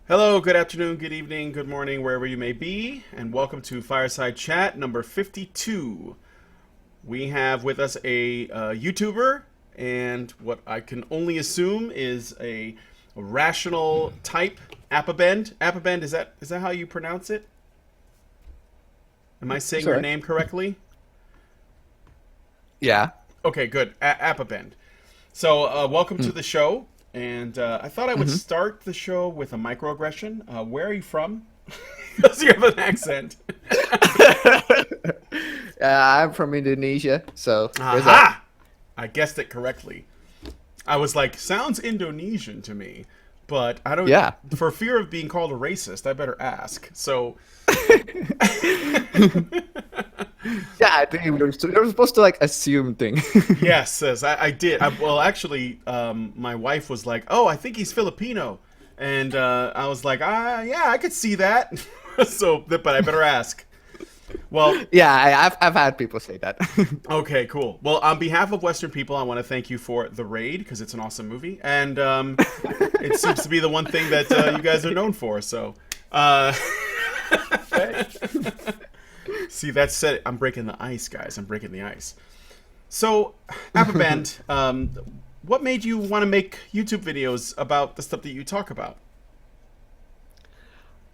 Hello, good afternoon, good evening, good morning, wherever you may be, and welcome to Fireside Chat number 52. We have with us a YouTuber, and what I can only assume is a rational type, Appabend. Appabend, is that how you pronounce it? Am I saying your Sorry. name correctly? Yeah. Okay, good. Appabend. So, welcome to Mm. the show, and I thought I would hmm start the show with a microaggression. Where are you from? Because you have an accent. I'm from Indonesia, so there's that. Aha! I guessed it correctly. I was like, sounds Indonesian to me, but I don't. Yeah. For fear of being called a racist, I better ask. So, Yeah, I think you're supposed to like assume thing. yes, as I did. Well, actually, my wife was like, "Oh, I think he's Filipino," and I was like, yeah, I could see that." So, but I better ask. Well, Yeah, I've had people say that. okay, cool. Well, on behalf of Western people, I want to thank you for The Raid because it's an awesome movie, and it seems to be the one thing that you guys are known for. So, uh, see, that's said. I'm breaking the ice, guys. I'm breaking the ice. So, Appaband, what made you want to make YouTube videos about the stuff that you talk about?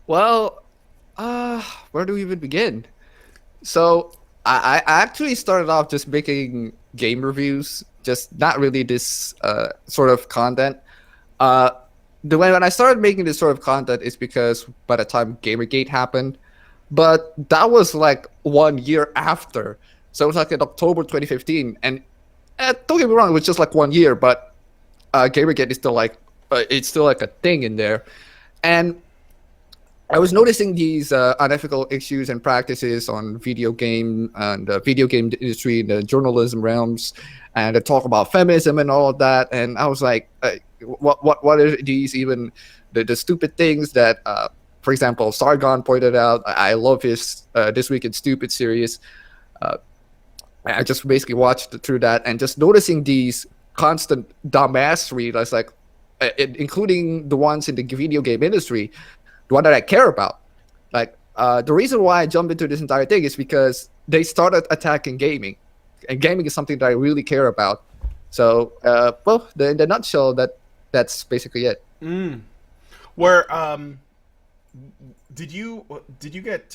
Well, where do we even begin? So I actually started off just making game reviews, just not really this sort of content. Uh, the way when I started making this sort of content is because by the time Gamergate happened, but that was like 1 year after. So it was like in October 2015, and don't get me wrong, it was just like 1 year, but Gamergate is still like it's still like a thing in there, and I was noticing these unethical issues and practices on video game and video game industry, in the journalism realms, and they talk about feminism and all of that. And I was like, what are these even the stupid things that, for example, Sargon pointed out. I love his This Week in Stupid series. Uh, I just basically watched through that and just noticing these constant dumbassery. That's like, including the ones in the video game industry, the one that I care about. Like the reason why I jumped into this entire thing is because they started attacking gaming, and gaming is something that I really care about. So, well, in the nutshell, that's basically it. Mm. Where did you get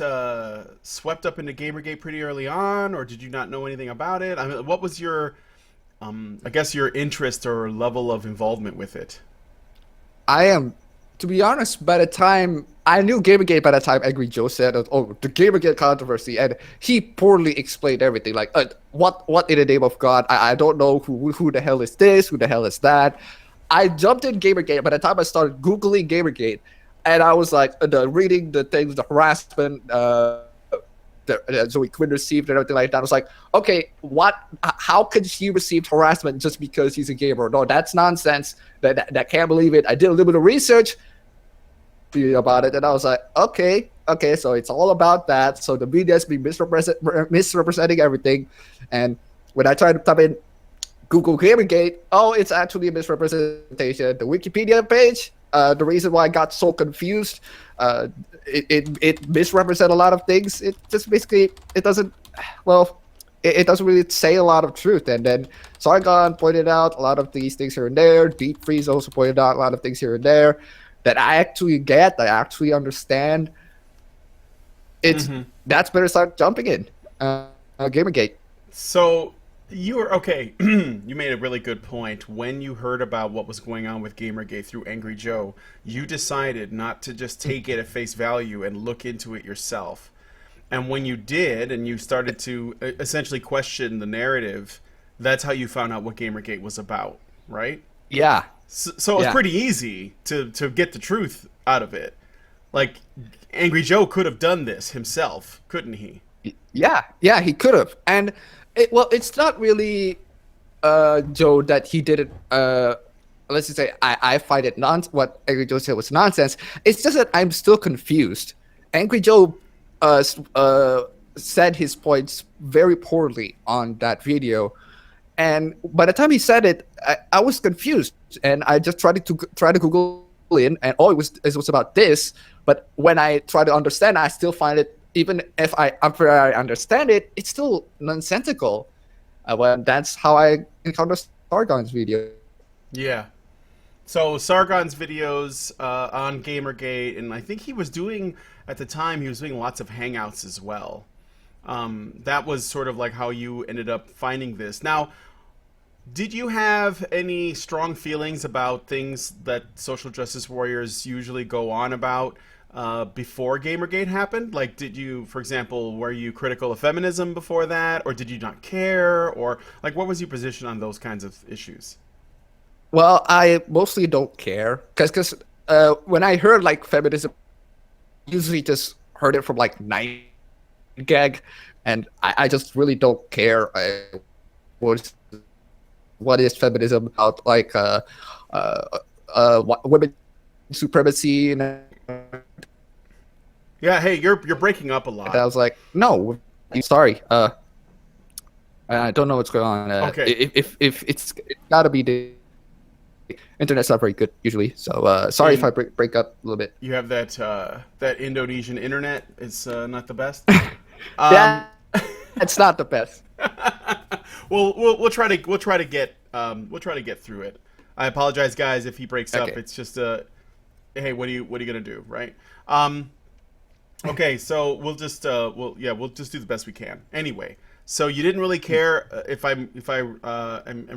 swept up into Gamergate pretty early on, or did you not know anything about it? I mean, what was your I guess your interest or level of involvement with it? I am, to be honest, by the time I knew Gamergate, by the time Angry Joe said, "Oh, the Gamergate controversy," and he poorly explained everything. Like, what in the name of God? I don't know who the hell is this? Who the hell is that? I jumped in Gamergate. By the time I started googling Gamergate, and I was like, reading the things, the harassment, that Zoe Quinn received and everything like that. I was like, okay, what? How could she receive harassment just because he's a gamer? No, that's nonsense. That can't believe it. I did a little bit of research about it, and I was like, okay, so it's all about that. So the media has been misrepresenting everything, and when I tried to type in Google Gamergate, oh, it's actually a misrepresentation. The Wikipedia page, the reason why I got so confused, it misrepresent a lot of things. It just basically, it doesn't, well, it doesn't really say a lot of truth. And then Sargon pointed out a lot of these things here and there. Deep Freeze also pointed out a lot of things here and there that I actually get, that I actually understand. It's Hmm. That's better start jumping in. Gamergate. So you were okay. You made a really good point. When you heard about what was going on with Gamergate through Angry Joe, you decided not to just take it at face value and look into it yourself. And when you did, and you started to essentially question the narrative, that's how you found out what Gamergate was about, right? Yeah, So it was yeah. pretty easy to get the truth out of it. Like Angry Joe could have done this himself, couldn't he? Yeah, he could have. And it's not really Joe that he did it. Let's just say I find it what Angry Joe said was nonsense. It's just that I'm still confused. Angry Joe said his points very poorly on that video, and by the time he said it, I was confused, and I just tried to Google in, and it was about this. But when I try to understand, I still find it, even if after I understand it, it's still nonsensical. Well, that's how I encounter Sargon's video. Yeah. So Sargon's videos on Gamergate, and I think he was doing at the time he was doing lots of hangouts as well. That was sort of like how you ended up finding this. Now, did you have any strong feelings about things that social justice warriors usually go on about before Gamergate happened? Like, did you, for example, were you critical of feminism before that, or did you not care, or like what was your position on those kinds of issues? Well, I mostly don't care because when I heard like feminism, I usually just heard it from like Night Gag, and I just really don't care. What what is feminism about? Like women supremacy, and Yeah, hey, you're breaking up a lot. I was like, no, I'm sorry. I don't know what's going on. Okay. If it's gotta be the internet's not very good usually, so sorry if I break up a little bit. You have that that Indonesian internet. It's not the best. Yeah, it's not the best. We'll try to get through it. I apologize, guys, if he breaks up. Okay. It's just hey, what are you gonna do, right? Okay, so we'll just we'll just do the best we can. Anyway, so you didn't really care if I'm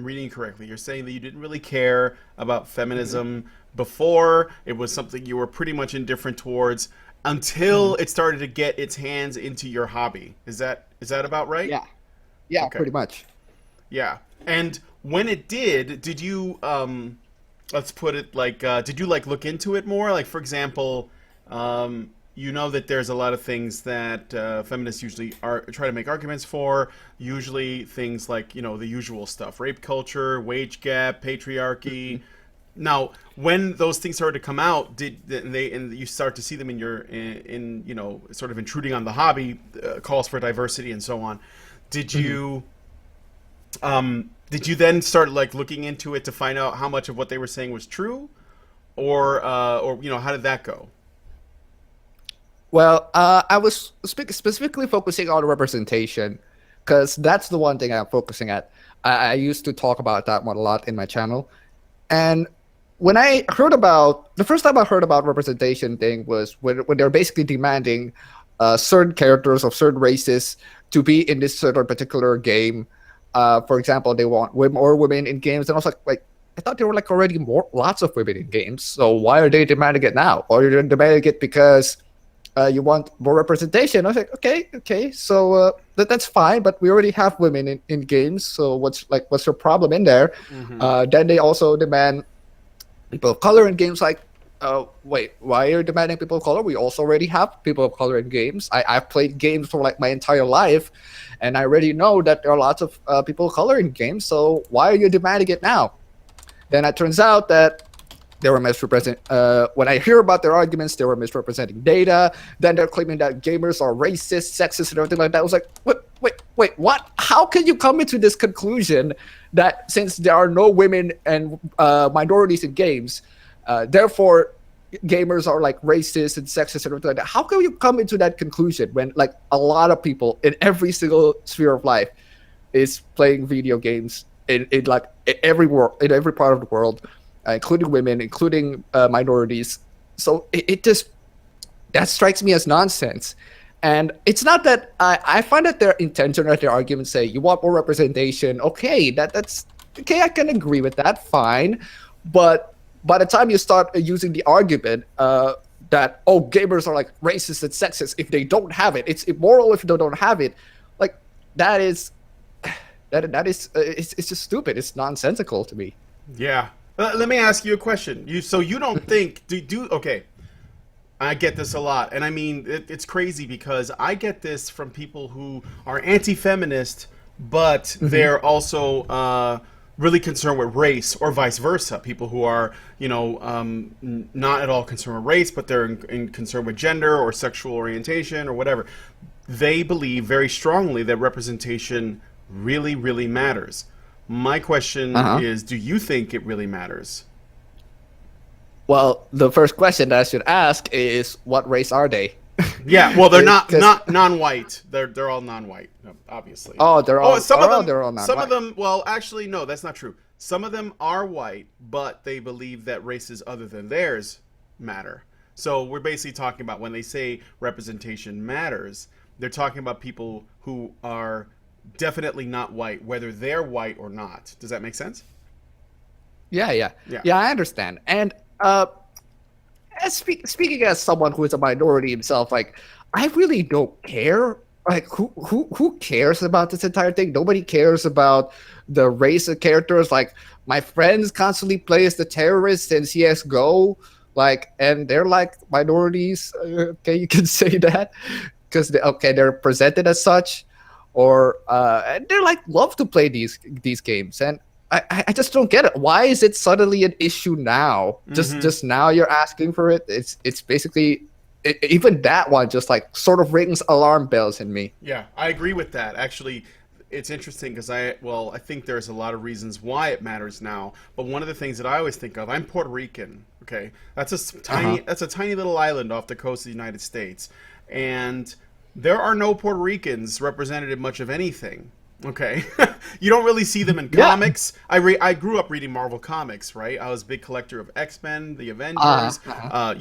reading correctly. You're saying that you didn't really care about feminism before. It was something you were pretty much indifferent towards until it started to get its hands into your hobby. Is that about right? Yeah, Okay. pretty much. Yeah. And when it did you let's put it like did you like look into it more? Like, for example, you know that there's a lot of things that feminists usually try to make arguments for. Usually things like, you know, the usual stuff: rape culture, wage gap, patriarchy. Now, when those things started to come out, and you start to see them in you know, sort of intruding on the hobby, calls for diversity and so on. Did you then start like looking into it to find out how much of what they were saying was true, or you know, how did that go? Well, I was specifically focusing on representation because that's the one thing I'm focusing at. I used to talk about that one a lot in my channel. And when I heard about, the first time I heard about representation thing was when they're basically demanding certain characters of certain races to be in this certain particular game. For example, they want more women in games. And I was like, I thought there were like already lots of women in games. So why are they demanding it now? Or you're demanding it because you want more representation. I was like, okay, so that's fine, but we already have women in games, so what's your problem in there? Then they also demand people of color in games. Like, wait, why are you demanding people of color? We also already have people of color in games. I've played games for like my entire life, and I already know that there are lots of people of color in games, so why are you demanding it now? Then it turns out that they were misrepresenting. When I hear about their arguments, they were misrepresenting data. Then they're claiming that gamers are racist, sexist, and everything like that. I was like, wait, what? How can you come into this conclusion that since there are no women and minorities in games, therefore gamers are like racist and sexist and everything like that? How can you come into that conclusion when like a lot of people in every single sphere of life is playing video games in like every part of the world? Including women, including minorities. So that strikes me as nonsense. And it's not that I find that their intention or their arguments say you want more representation. Okay, that's okay. I can agree with that. Fine, but by the time you start using the argument that gamers are like racist and sexist if they don't have it, it's immoral if they don't have it. Like that is it's just stupid. It's nonsensical to me. Yeah. Let me ask you a question. You don't think okay? I get this a lot, and I mean it's crazy because I get this from people who are anti-feminist, but they're also really concerned with race, or vice versa. People who are, you know, not at all concerned with race, but they're concerned with gender or sexual orientation or whatever. They believe very strongly that representation really, really matters. My question is, do you think it really matters? Well, the first question that I should ask is, what race are they? Yeah, well, they're not 'Cause- not non-white. They're all non-white, obviously. oh, they're all. Some of them. They're all Some of non-white. them. Well, actually, no, that's not true. Some of them are white, but they believe that races other than theirs matter. So we're basically talking about when they say representation matters, they're talking about people who are definitely not white, whether they're white or not. Does that make sense? Yeah, yeah, Yeah. yeah. I understand. And speaking as someone who is a minority himself, like I really don't care. Like who cares about this entire thing? Nobody cares about the race of characters. Like my friends constantly play as the terrorists in CS:GO, like, and they're like minorities. Okay, you can say that because they're presented as such, or and they're like love to play these games, and I just don't get it. Why is it suddenly an issue now? Just now you're asking for it. It's basically even that one just like sort of rings alarm bells in me. Yeah, I agree with that. Actually, it's interesting because I think there's a lot of reasons why it matters now. But one of the things that I always think of, I'm Puerto Rican. Okay, that's a tiny little island off the coast of the United States, and there are no Puerto Ricans represented in much of anything. Okay, you don't really see them in comics. I grew up reading Marvel comics, right? I was a big collector of X-Men, the Avengers,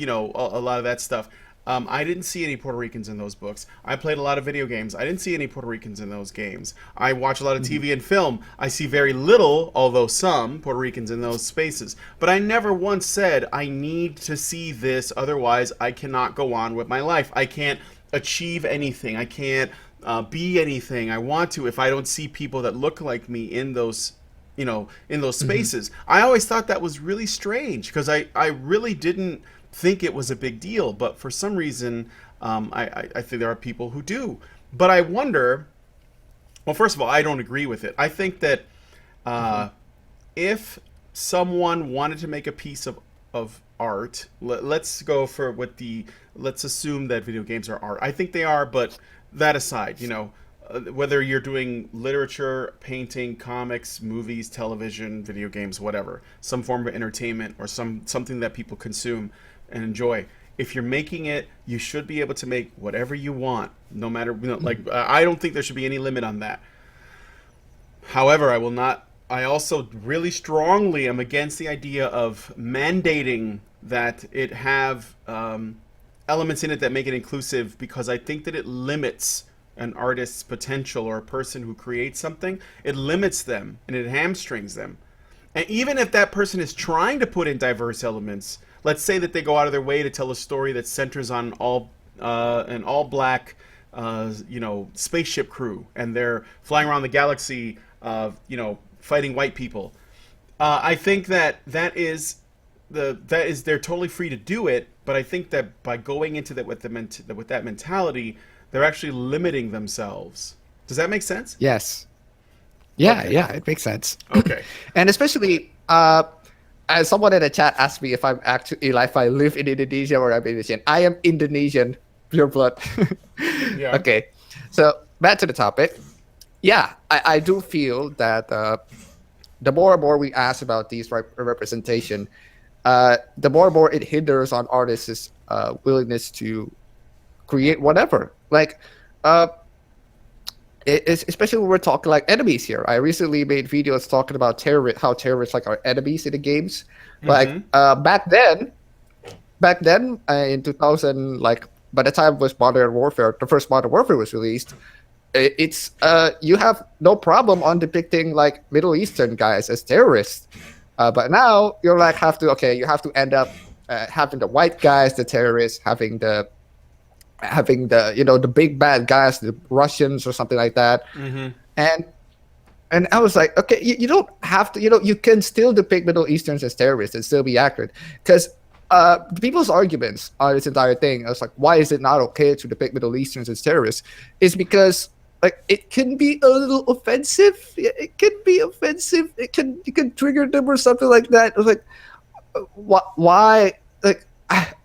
you know, a lot of that stuff. I didn't see any Puerto Ricans in those books. I played a lot of video games. I didn't see any Puerto Ricans in those games. I watch a lot of TV and film. I see very little, although some, Puerto Ricans in those spaces. But I never once said, I need to see this, otherwise I cannot go on with my life. I can't achieve anything. I can't be anything I want to if I don't see people that look like me in those, you know, in those spaces. I always thought that was really strange because I really didn't think it was a big deal, but for some reason I think there are people who do. But I wonder, well, first of all, I don't agree with it. I think that if someone wanted to make a piece of art, let's go for let's assume that video games are art. I think they are, but that aside, you know, whether you're doing literature, painting, comics, movies, television, video games, whatever, some form of entertainment or something that people consume and enjoy. If you're making it, you should be able to make whatever you want, no matter, you know, like, I don't think there should be any limit on that. However, I also really strongly am against the idea of mandating that it have elements in it that make it inclusive, because I think that it limits an artist's potential, or a person who creates something. It limits them and it hamstrings them. And even if that person is trying to put in diverse elements, let's say that they go out of their way to tell a story that centers on an all black you know, spaceship crew, and they're flying around the galaxy, you know, fighting white people. I think that they're totally free to do it, but I think that by going into that with that mentality, they're actually limiting themselves. Does that make sense? Yes. Yeah, Okay. yeah, it makes sense. Okay. And especially, as someone in the chat asked me if if I live in Indonesia or I'm Indonesian. I am Indonesian, pure blood. Yeah. Okay, so back to the topic. Yeah, I do feel that the more and more we ask about these representation, the more and more it hinders on artists' willingness to create whatever. Like, especially when we're talking like enemies here. I recently made videos talking about how terrorists like are enemies in the games. Like back then in 2000, like by the time was Modern Warfare, the first Modern Warfare was released. It's you have no problem on depicting like Middle Eastern guys as terrorists, but now you're like you have to end up having the white guys, the terrorists, having the you know, the big bad guys, the Russians or something like that. And I was like, okay, you don't have to, you know, you can still depict Middle Easterns as terrorists and still be accurate. Because people's arguments on this entire thing, I was like, why is it not okay to depict Middle Easterns as terrorists? Is because like it can be a little offensive. It can be offensive. You can trigger them or something like that. I was like, why? Like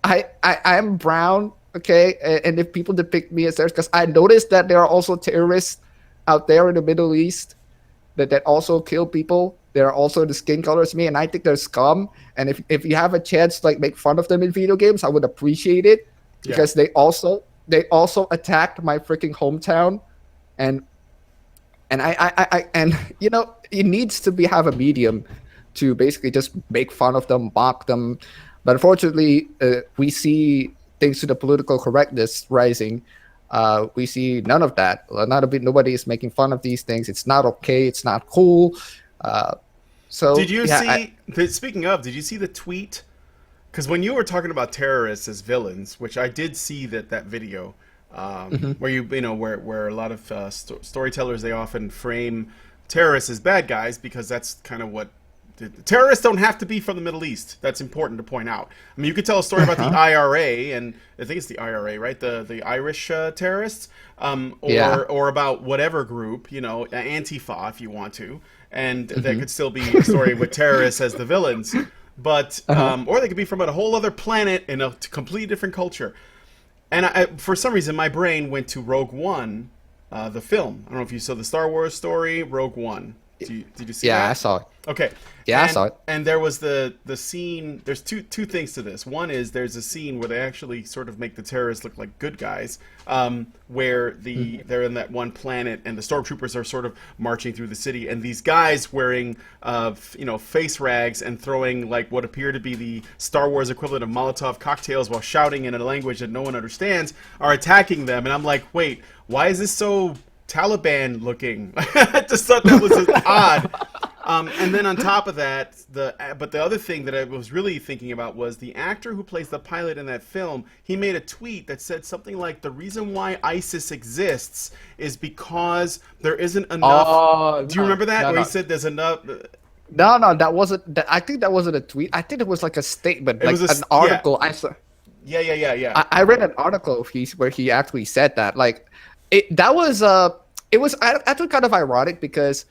I am brown. Okay, and if people depict me as terrorists, because I noticed that there are also terrorists out there in the Middle East that also kill people. They're also the skin color as me, and I think they're scum. And if you have a chance to like make fun of them in video games, I would appreciate it, because they also attacked my freaking hometown, and and you know, it needs to be have a medium to basically just make fun of them, mock them. But unfortunately, we see thanks to the political correctness rising, we see none of that. Nobody is making fun of these things. It's not okay. It's not cool. So did you see? Speaking of, did you see the tweet? Because when you were talking about terrorists as villains, which I did see that video, where where a lot of storytellers, they often frame terrorists as bad guys, because that's kind of what terrorists don't have to be from the Middle East. That's important to point out. I mean, you could tell a story about the IRA, and I think it's the IRA, right? The Irish terrorists, or about whatever group, Antifa, if you want to, and there could still be a story with terrorists as the villains, but or they could be from a whole other planet in a completely different culture. And for some reason, my brain went to Rogue One, the film. I don't know if you saw the Star Wars story, Rogue One. Did you see that? Yeah, I saw it. Okay. Yeah, I saw it. And there was the scene. There's two things to this. One is there's a scene where they actually sort of make the terrorists look like good guys, where they're in that one planet, and the stormtroopers are sort of marching through the city, and these guys wearing face rags and throwing like what appear to be the Star Wars equivalent of Molotov cocktails while shouting in a language that no one understands, are attacking them. And I'm like, wait, why is this so Taliban looking? I just thought that was odd. And then on top of that, the other thing that I was really thinking about was the actor who plays the pilot in that film. He made a tweet that said something like, the reason why ISIS exists is because there isn't enough. Do you remember that? Where he said there's enough. No, that wasn't. I think that wasn't a tweet. I think it was like a statement, like an article. Yeah. Yeah. I read an article where he actually said that. Like, it was actually kind of ironic, because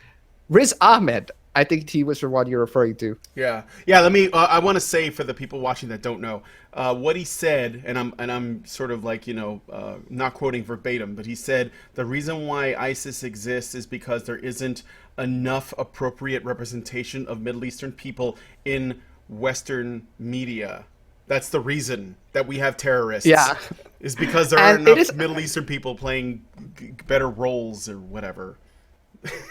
Riz Ahmed, I think he was the one you're referring to. Yeah. Let me. I want to say for the people watching that don't know what he said, and I'm sort of like not quoting verbatim, but he said the reason why ISIS exists is because there isn't enough appropriate representation of Middle Eastern people in Western media. That's the reason that we have terrorists. Yeah, is because there aren't enough Middle Eastern people playing better roles or whatever.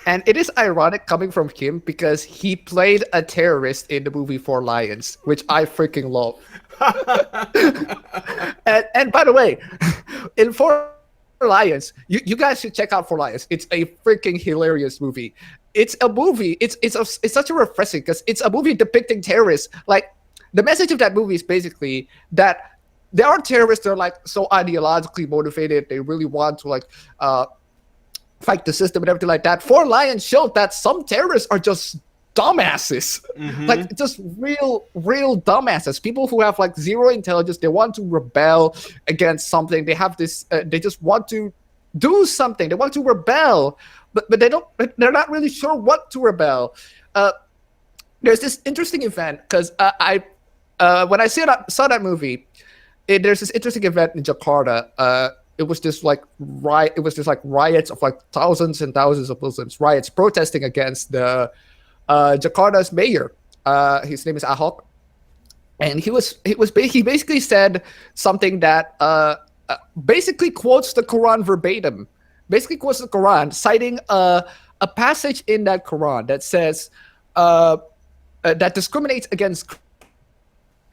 And it is ironic coming from him, because he played a terrorist in the movie Four Lions, which I freaking love. and by the way, in Four Lions, you guys should check out Four Lions. It's a freaking hilarious movie. It's a movie. It's such a refreshing, because it's a movie depicting terrorists. Like, the message of that movie is basically that there are terrorists that are like so ideologically motivated. They really want to like fight the system and everything like that. Four Lions showed that some terrorists are just dumbasses, like just real dumbasses. People who have like zero intelligence. They want to rebel against something. They have this. They just want to do something. They want to rebel, but they don't. They're not really sure what to rebel. There's this interesting event, because when I saw that movie, there's this interesting event in Jakarta. It was just like riots of like thousands and thousands of Muslims, riots protesting against the Jakarta's mayor. His name is Ahok, and he basically said something that basically quotes the Quran verbatim. Basically quotes the Quran, citing a passage in that Quran that says that discriminates against.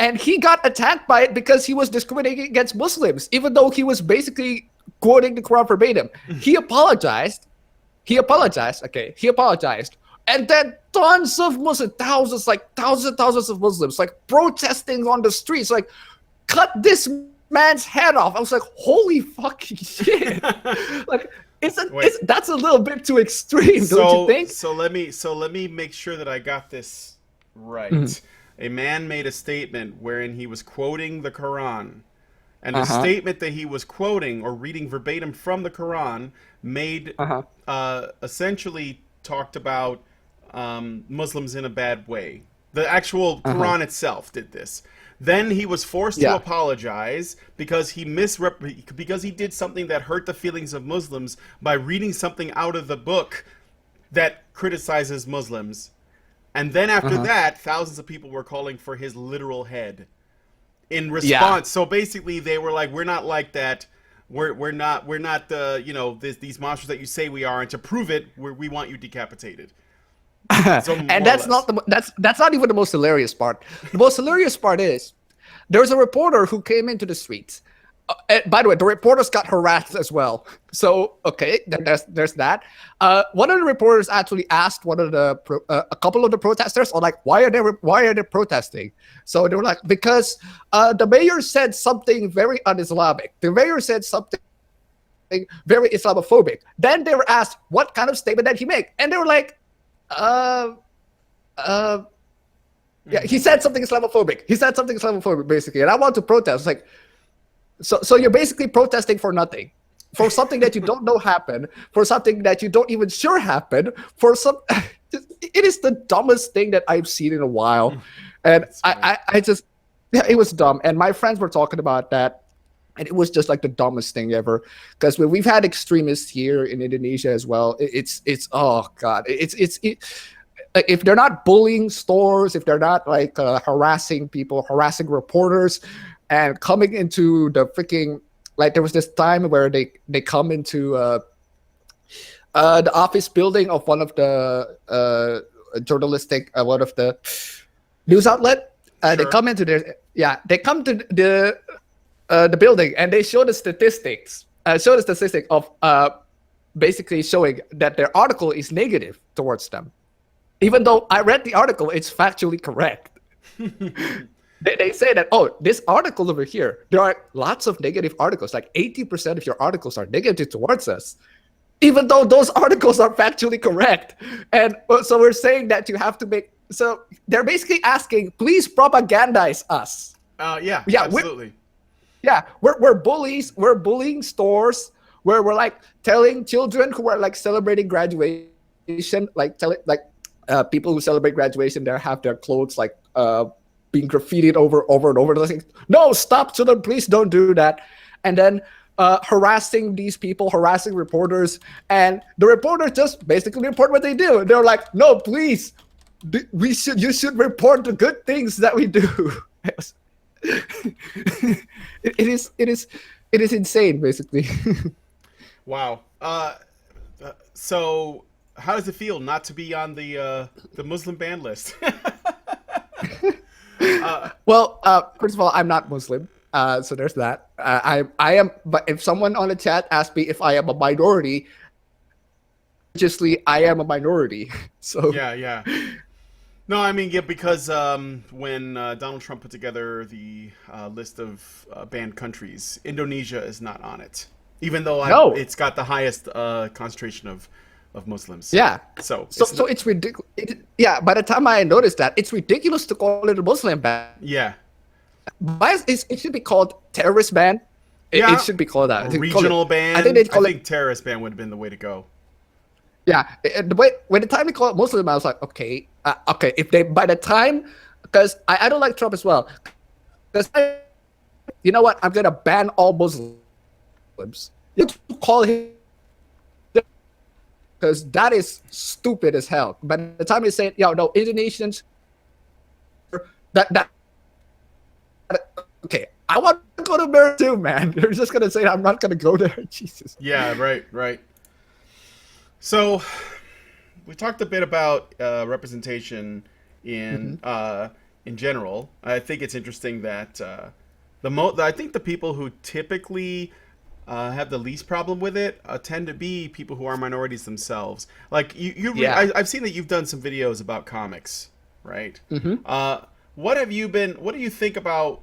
And he got attacked by it because he was discriminating against Muslims, even though he was basically quoting the Quran verbatim. He apologized. Okay, he apologized. And then tons of Muslims, thousands and thousands of Muslims, like protesting on the streets, like, cut this man's head off. I was like, holy fucking shit. Like, that's a little bit too extreme, don't you think? So let me make sure that I got this right. A man made a statement wherein he was quoting the Quran, and the statement that he was quoting or reading verbatim from the Quran made essentially talked about Muslims in a bad way. The actual Quran itself did this. Then he was forced to apologize because he did something that hurt the feelings of Muslims by reading something out of the book that criticizes Muslims. And then after Uh-huh. that, thousands of people were calling for his literal head in Yeah. response. So basically, they were like, "We're not like that. We're not the these monsters that you say we are. And to prove it, we want you decapitated." So And more or that's less. not that's not even the most hilarious part. The most hilarious part is there's a reporter who came into the streets. And by the way, the reporters got harassed as well. So okay, there's that. One of the reporters actually asked one of a couple of the protesters, or like, why are they protesting? So they were like, because the mayor said something very un-Islamic. The mayor said something very Islamophobic. Then they were asked what kind of statement did he make, and they were like, uh, uh, yeah, he said something Islamophobic. He said something Islamophobic, basically. And I want to protest. Like, so you're basically protesting for nothing, for something that you don't know happened, for something that you don't even sure happened, for some. It is the dumbest thing that I've seen in a while, and That's funny. I just, yeah, it was dumb. And my friends were talking about that, and it was just like the dumbest thing ever. Because we've had extremists here in Indonesia as well. It's oh god, if they're not bullying stores, if they're not like harassing people, harassing reporters, and coming into the freaking, like, there was this time where they come into the office building of one of the journalistic one of the news outlet. They Sure. come into their, yeah, they come to the building, and they show the statistics. Show the statistic of basically showing that their article is negative towards them. Even though I read the article, it's factually correct. They say that, oh, this article over here, there are lots of negative articles. Like 80% of your articles are negative towards us, even though those articles are factually correct. And so we're saying that you have to make. So they're basically asking, please propagandize us. Yeah, Yeah, absolutely. we're bullies. We're bullying stores where we're like telling children who are like celebrating graduation, like people who celebrate graduation, they have their clothes like being graffitied over and over. Like, no, stop, children, please don't do that. And then harassing these people, harassing reporters, and the reporters just basically report what they do. They're like, no, please, you should report the good things that we do. It is insane, basically. Wow. So how does it feel not to be on the Muslim ban list? Well, first of all, I'm not Muslim, so there's that. I am, but if someone on the chat asks me if I am a minority, obviously I am a minority. So Yeah, yeah. No, I mean, yeah, because when Donald Trump put together the list of banned countries, Indonesia is not on it, even though no, it's got the highest concentration of Muslims. yeah. So So it's ridiculous. Yeah, by the time I noticed that, it's ridiculous to call it a Muslim ban. yeah, It should be called terrorist ban. yeah. It should be called that. A They call it- regional ban. I think they'd call it. terrorist ban would have been the way to go. Yeah, the way when the time they call it Muslim, I was like, okay, okay. If they by the time, because I don't like Trump as well, because you know what, I'm gonna ban all Muslims. You call him, because that is stupid as hell. By the time they say, yo, no, Indonesians, that okay, I want to go to America too, man. They're just gonna say I'm not gonna go there. Jesus. Yeah, right, right. So we talked a bit about representation in general. I think it's interesting that I think the people who typically have the least problem with it tend to be people who are minorities themselves. Like Yeah. I've seen that you've done some videos about comics, right? Mm-hmm. What do you think about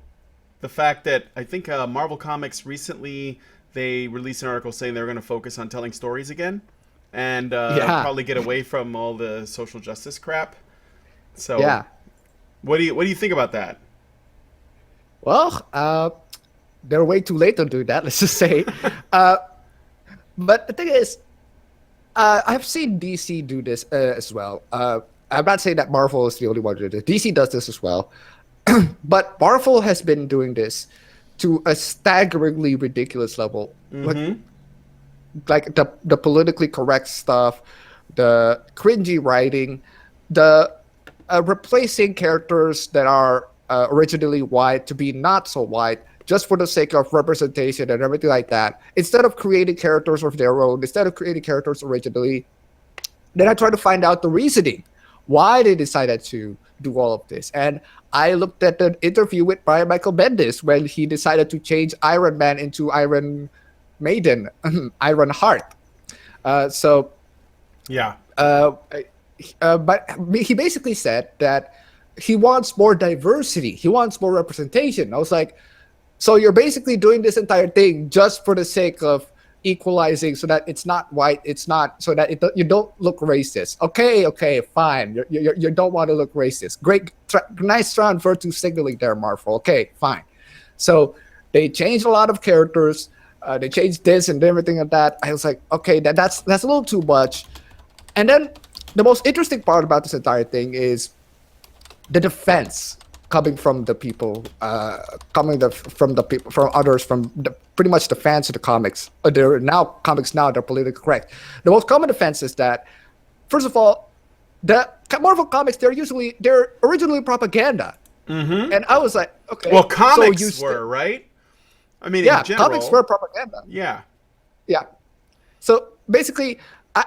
the fact that I think Marvel Comics recently they released an article saying they're going to focus on telling stories again and Yeah. probably get away from all the social justice crap. So Yeah. what do you think about that? Well, they're way too late to do that. Let's just say. But the thing is, I've seen DC do this as well. I'm not saying that Marvel is the only one to do this. DC does this as well. But Marvel has been doing this to a staggeringly ridiculous level. Like the politically correct stuff, the cringy writing, the replacing characters that are originally white to be not so white, just for the sake of representation and everything like that. Instead of creating characters of their own, instead of creating characters originally, then I tried to find out the reasoning why they decided to do all of this. And I looked at the interview with Brian Michael Bendis when he decided to change Iron Man into Iron Maiden, Iron Heart. Yeah. But he basically said that he wants more diversity. He wants more representation. I was like, so you're basically doing this entire thing just for the sake of equalizing, so that it's not white, it's not, so that you don't look racist. Okay, fine. You don't want to look racist. Great, nice try on virtue signaling there, Marvel. Okay, fine. So they changed a lot of characters. They changed this and everything like that. I was like, okay, that's a little too much. And then the most interesting part about this entire thing is the defense coming from the people, from others, pretty much the fans of the comics. They're politically correct. The most common defense is that, first of all, the Marvel comics, they're originally propaganda. Mm-hmm. And I was like, okay. Well, comics were, right? I mean, yeah, in general, comics were propaganda. Yeah. Yeah. So basically,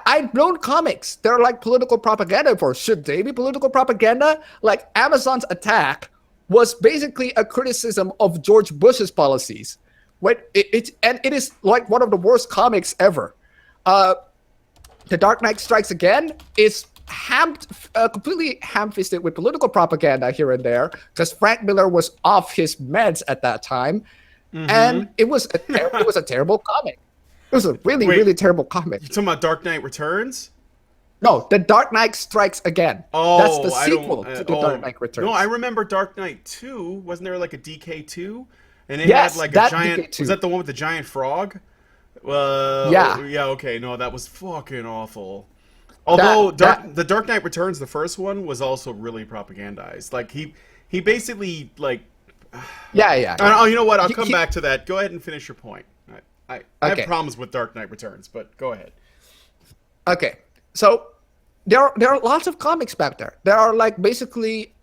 I've known comics that are like political propaganda for. Should they be political propaganda? Like Amazon's attack was basically a criticism of George Bush's policies. It is like one of the worst comics ever. The Dark Knight Strikes Again is completely ham-fisted with political propaganda here and there, because Frank Miller was off his meds at that time, and it was a terrible comic. It was a really terrible comic. You talking about Dark Knight Returns? No, The Dark Knight Strikes Again. Oh, that's the sequel to The Dark Knight Returns. No, I remember Dark Knight 2. Wasn't there like a DK2? And it yes, had like that a giant. DK2. Was that the one with the giant frog? Yeah. Yeah. Okay. No, that was fucking awful. Although the Dark Knight Returns, the first one, was also really propagandized. Like he basically like. Yeah. Oh, you know what? I'll come back to that. Go ahead and finish your point. I have problems with Dark Knight Returns, but go ahead. Okay, so there are lots of comics back there. There are like basically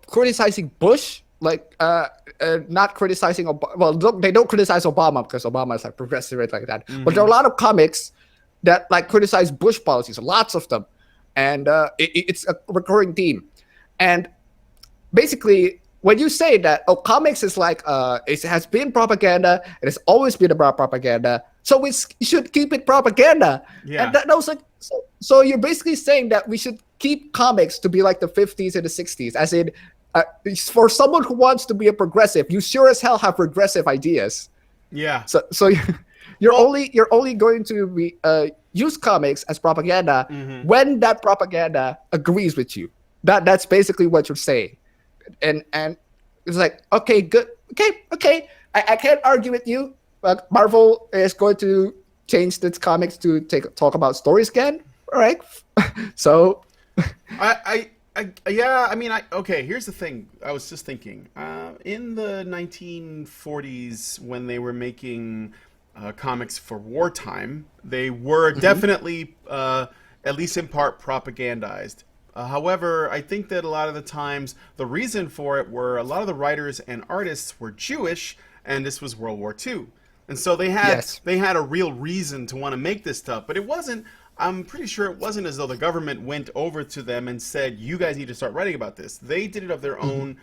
criticizing Bush, like not criticizing Obama. Well, they don't criticize Obama because Obama is like progressive right like that. But there are a lot of comics that like criticize Bush policies, lots of them, and it's a recurring theme. And basically, when you say that, comics is like, it has been propaganda, it has always been about propaganda, so we should keep it propaganda. Yeah. And that was like, so you're basically saying that we should keep comics to be like the 50s and the 60s, as in, for someone who wants to be a progressive, you sure as hell have regressive ideas. Yeah. So you're only going to be use comics as propaganda when that propaganda agrees with you. That's basically what you're saying. And it's like, okay, good, okay. I can't argue with you, but Marvel is going to change its comics to talk about stories again. All right, so okay. Here's the thing. I was just thinking, in the 1940s, when they were making comics for wartime, they were definitely, at least in part, propagandized. However, I think that a lot of the times the reason for it were a lot of the writers and artists were Jewish, and this was World War II. And so they had a real reason to want to make this stuff. But it wasn't, I'm pretty sure it wasn't as though the government went over to them and said, you guys need to start writing about this. They did it of their own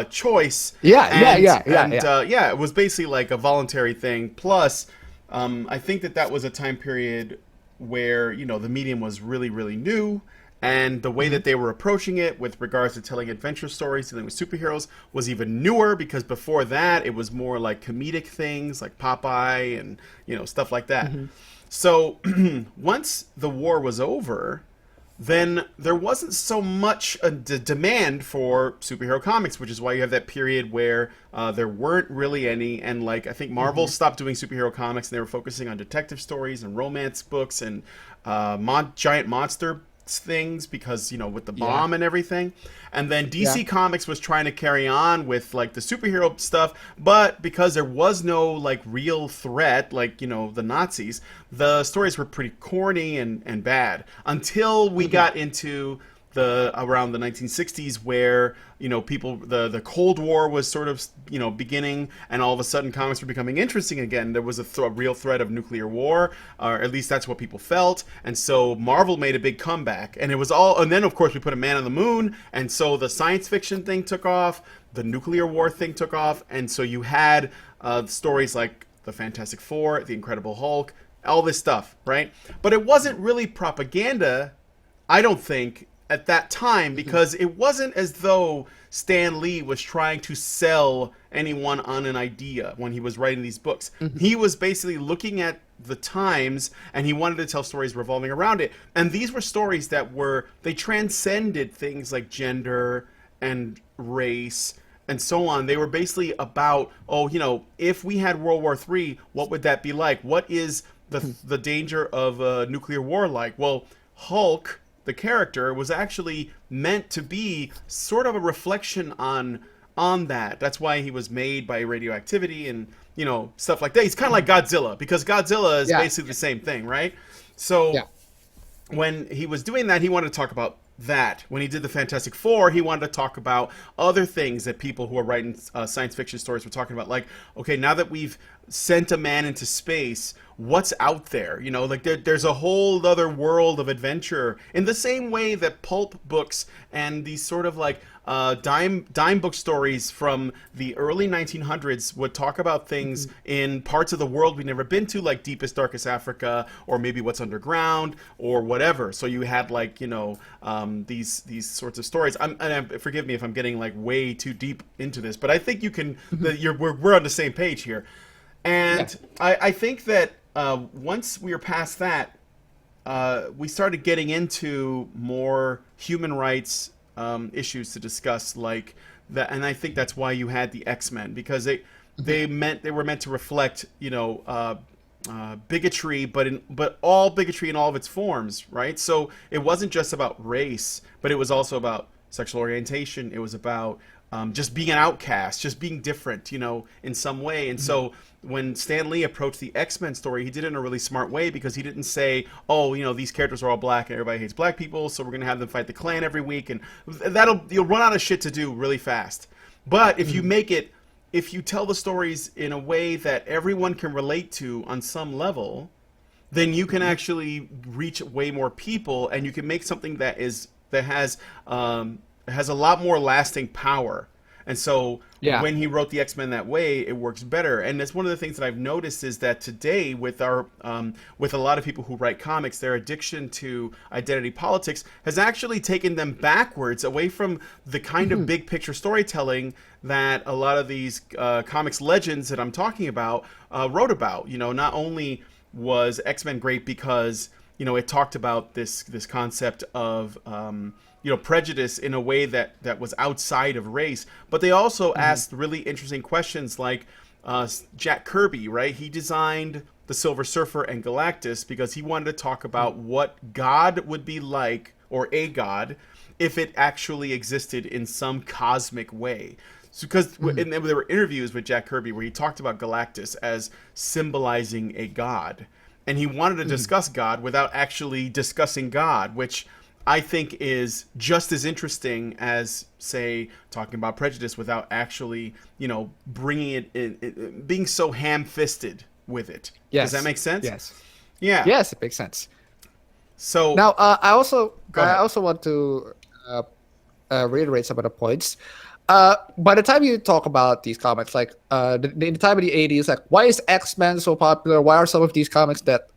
choice. Yeah. It was basically like a voluntary thing. Plus, I think that was a time period where, the medium was really, really new. And the way that they were approaching it with regards to telling adventure stories, dealing with superheroes, was even newer, because before that, it was more like comedic things like Popeye and, stuff like that. So once the war was over, then there wasn't so much a demand for superhero comics, which is why you have that period where there weren't really any. And like, I think Marvel stopped doing superhero comics, and they were focusing on detective stories and romance books and giant monster things, because with the bomb and everything. And then DC Comics was trying to carry on with like the superhero stuff, but because there was no like real threat, like the Nazis, the stories were pretty corny and bad until we got into around the 1960s, where people, the Cold War was sort of beginning, and all of a sudden comics were becoming interesting again. There was a real threat of nuclear war, or at least that's what people felt. And so Marvel made a big comeback, and it was all. And then of course we put a man on the moon, and so the science fiction thing took off, the nuclear war thing took off, and so you had stories like the Fantastic Four, the Incredible Hulk, all this stuff, right? But it wasn't really propaganda, I don't think, at that time, because it wasn't as though Stan Lee was trying to sell anyone on an idea when he was writing these books. He was basically looking at the times, and he wanted to tell stories revolving around it. And these were stories that they transcended things like gender and race and so on. They were basically about, if we had World War III, what would that be like? What is the danger of nuclear war like? Well, Hulk, the character, was actually meant to be sort of a reflection on that. That's why he was made by radioactivity and stuff like that. He's kind of like Godzilla, because Godzilla is basically the same thing, right? So when he was doing that, he wanted to talk about that. When he did the Fantastic Four, he wanted to talk about other things that people who are writing science fiction stories were talking about. Like, okay, now that we've sent a man into space, what's out there? Like there's a whole other world of adventure, in the same way that pulp books and these sort of like dime book stories from the early 1900s would talk about things in parts of the world we've never been to, like deepest, darkest Africa, or maybe what's underground, or whatever. So you had like these sorts of stories. Forgive me if I'm getting like way too deep into this, but I think you can. We're on the same page here, and I think that once we were past that, we started getting into more human rights issues to discuss, like that. And I think that's why you had the X-Men, because they were meant to reflect bigotry, but all bigotry in all of its forms, right? So it wasn't just about race, but it was also about sexual orientation. It was about just being an outcast, just being different, in some way. And so when Stan Lee approached the X-Men story, he did it in a really smart way, because he didn't say, these characters are all black and everybody hates black people, so we're going to have them fight the Klan every week, and you'll run out of shit to do really fast. But if you tell the stories in a way that everyone can relate to on some level, then you can actually reach way more people, and you can make something that has a lot more lasting power. And so when he wrote the X-Men that way, it works better. And that's one of the things that I've noticed, is that today with with a lot of people who write comics, their addiction to identity politics has actually taken them backwards, away from the kind of big picture storytelling that a lot of these comics legends that I'm talking about wrote about. Not only was X-Men great because it talked about this concept of prejudice in a way that was outside of race, but they also asked really interesting questions, like Jack Kirby, right? He designed the Silver Surfer and Galactus because he wanted to talk about what God would be like, or a god, if it actually existed in some cosmic way. Because there were interviews with Jack Kirby where he talked about Galactus as symbolizing a god, and he wanted to discuss God without actually discussing God, which I think is just as interesting as, say, talking about prejudice without actually, bringing it in, being so ham-fisted with it. Yes. Does that make sense? Yes. Yeah. Yes, it makes sense. So now, I also want to reiterate some of the points. By the time you talk about these comics, like in the time of the 80s, like, why is X-Men so popular? Why are some of these comics that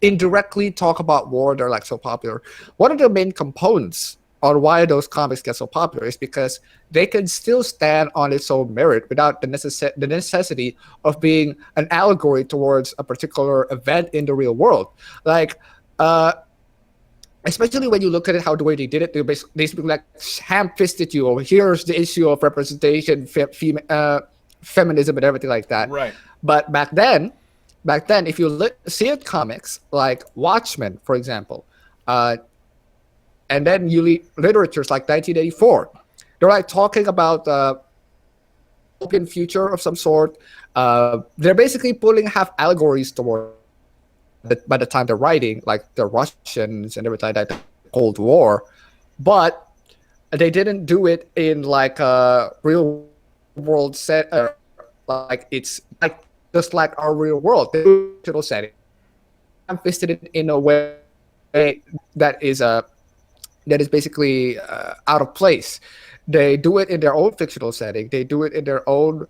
indirectly talk about war, they're like so popular? One of the main components on why those comics get so popular is because they can still stand on its own merit without the necessity of being an allegory towards a particular event in the real world. Like, especially when you look at it, how the way they did it, they basically like ham-fisted you. Or here's the issue of representation, feminism, and everything like that. Right. But back then, if you see it comics like Watchmen, for example, and then you read literatures like 1984, they're like talking about open future of some sort. They're basically pulling half allegories toward. By the time they're writing, like the Russians and everything like that, the Cold War, but They didn't do it in like a real world set, like it's like just like our real world. They do it in a digital setting, twisted it in a way that is basically out of place. They do it in their own fictional setting. They do it in their own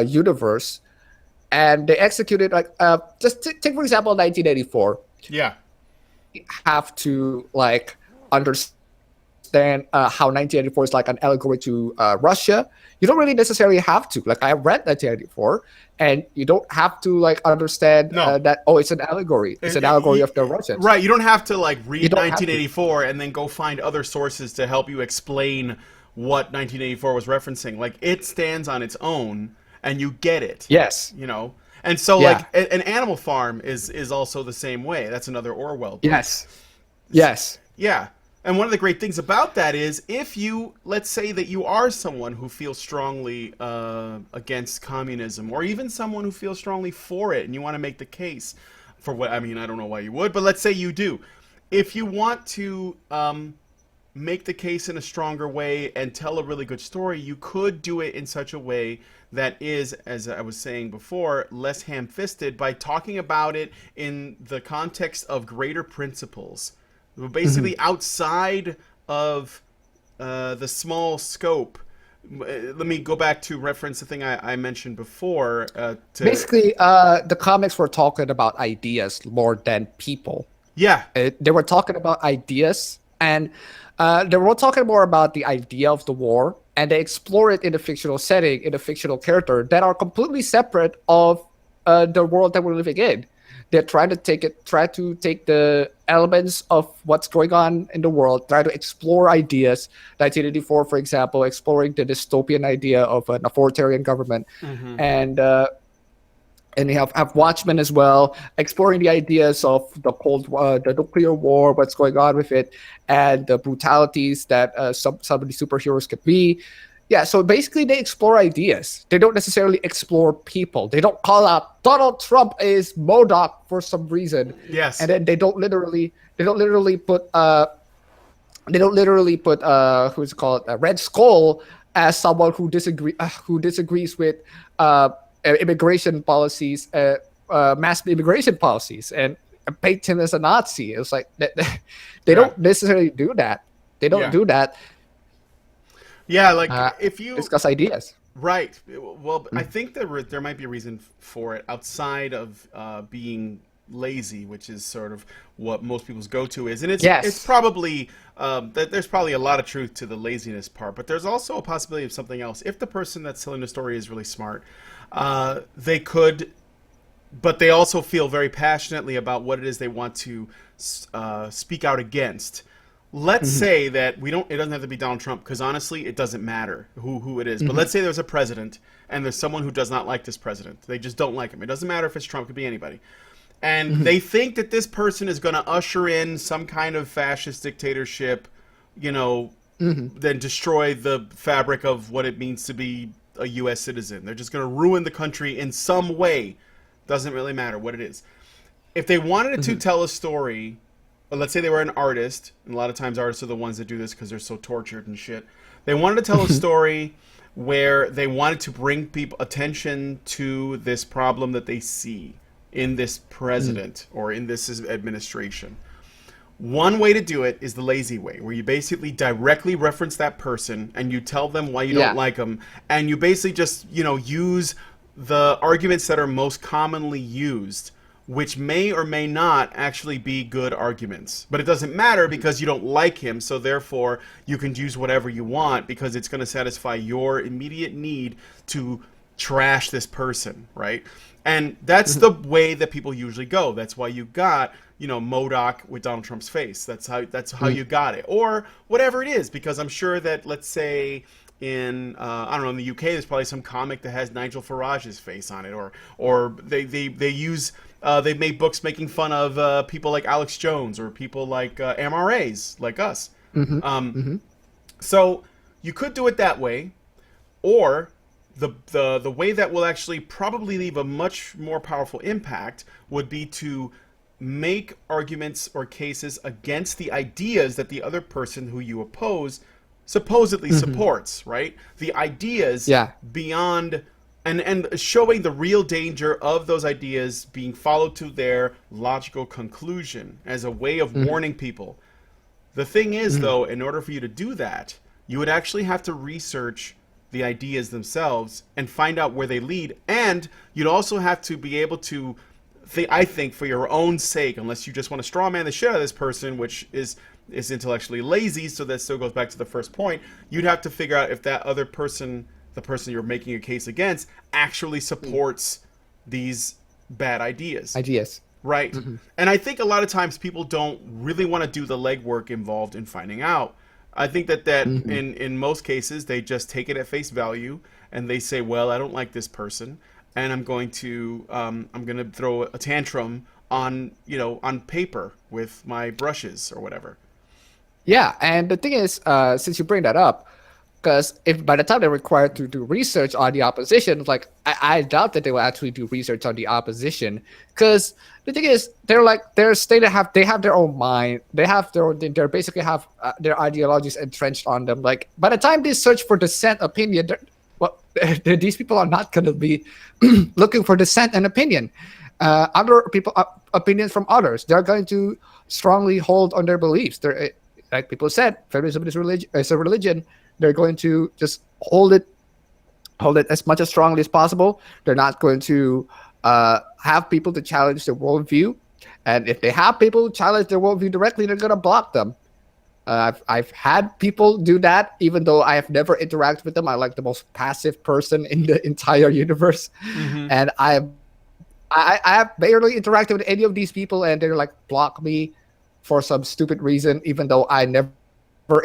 universe, and they execute it like just take for example 1984. Yeah. You have to like understand how 1984 is like an allegory to Russia. You don't really necessarily have to. Like I read 1984, and you don't have to like understand that it's an allegory. It's an allegory of the Russians. Right. You don't have to like read 1984 and then go find other sources to help you explain what 1984 was referencing. Like it stands on its own, and you get it. Yes. You know. And so, like, an Animal Farm is also the same way. That's another Orwell book. Yes. Yes. Yeah. And one of the great things about that is if you, let's say that you are someone who feels strongly against communism, or even someone who feels strongly for it, and you want to make the case for what, I mean, I don't know why you would, but let's say you do. If you want to make the case in a stronger way and tell a really good story, you could do it in such a way that is, as I was saying before, less ham-fisted by talking about it in the context of greater principles. Basically outside of the small scope. Let me go back to reference the thing I mentioned before. Basically, the comics were talking about ideas more than people. Yeah. They were talking about ideas, and they were talking more about the idea of the war, and they explore it in a fictional setting, in a fictional character that are completely separate of the world that we're living in. They're trying to take the elements of what's going on in the world, try to explore ideas. 1984, for example, exploring the dystopian idea of an authoritarian government, and you have Watchmen as well, exploring the ideas of the nuclear war, what's going on with it, and the brutalities that some of the superheroes could be. Yeah, so basically they explore ideas. They don't necessarily explore people. They don't call out Donald Trump is MODOK for some reason. Yes. And then they don't literally put who's it called Red Skull as someone who disagrees with immigration policies, mass immigration policies, and paint him as a Nazi. It's like they don't necessarily do that. They don't do that. Yeah, like if you discuss ideas, right? Well, I think there might be a reason for it outside of being lazy, which is sort of what most people's go-to is, and it's probably there's probably a lot of truth to the laziness part, but there's also a possibility of something else. If the person that's telling the story is really smart, they could, but they also feel very passionately about what it is they want to speak out against. Let's say that it doesn't have to be Donald Trump, because honestly, it doesn't matter who it is. But let's say there's a president, and there's someone who does not like this president. They just don't like him. It doesn't matter if it's Trump, it could be anybody. And they think that this person is going to usher in some kind of fascist dictatorship, then destroy the fabric of what it means to be a U.S. citizen. They're just going to ruin the country in some way. Doesn't really matter what it is. If they wanted to tell a story, but let's say they were an artist, and a lot of times artists are the ones that do this because they're so tortured and shit. They wanted to tell a story where they wanted to bring people attention to this problem that they see in this president or in this administration. One way to do it is the lazy way, where you basically directly reference that person and you tell them why you don't like them, and you basically just, use the arguments that are most commonly used, which may or may not actually be good arguments. But it doesn't matter because you don't like him, so therefore you can use whatever you want because it's going to satisfy your immediate need to trash this person, right? And that's the way that people usually go. That's why you got, MODOK with Donald Trump's face. That's how you got it. Or whatever it is, because I'm sure that, let's say, in in the UK, there's probably some comic that has Nigel Farage's face on it, or they use they've made books making fun of people like Alex Jones or people like MRAs like us. So you could do it that way, or the way that will actually probably leave a much more powerful impact would be to make arguments or cases against the ideas that the other person who you oppose supposedly supports, right? The ideas beyond and showing the real danger of those ideas being followed to their logical conclusion as a way of warning people. The thing is, though, in order for you to do that, you would actually have to research the ideas themselves and find out where they lead. And you'd also have to be able to, I think, for your own sake, unless you just want to straw man the shit out of this person, which is intellectually lazy, so that still goes back to the first point, you'd have to figure out if that other person, the person you're making a case against, actually supports these bad ideas. Right. And I think a lot of times people don't really want to do the legwork involved in finding out. I think that in most cases, they just take it at face value and they say, well, I don't like this person, and I'm going to throw a tantrum on paper with my brushes or whatever. Yeah, and the thing is, since you bring that up, because if by the time they're required to do research on the opposition, like I doubt that they will actually do research on the opposition, because the thing is, they have their own mind, they basically have their ideologies entrenched on them. Like by the time they search for dissent opinion, these people are not going to be looking for dissent and opinion. Other people opinions from others, they're going to strongly hold on their beliefs. They're, like people said, feminism is a religion. They're going to just hold it as much as strongly as possible. They're not going to have people to challenge their worldview, and if they have people challenge their worldview directly, they're going to block them. I've had people do that, even though I have never interacted with them. I'm like the most passive person in the entire universe, and I have barely interacted with any of these people, and they're like block me for some stupid reason, even though I never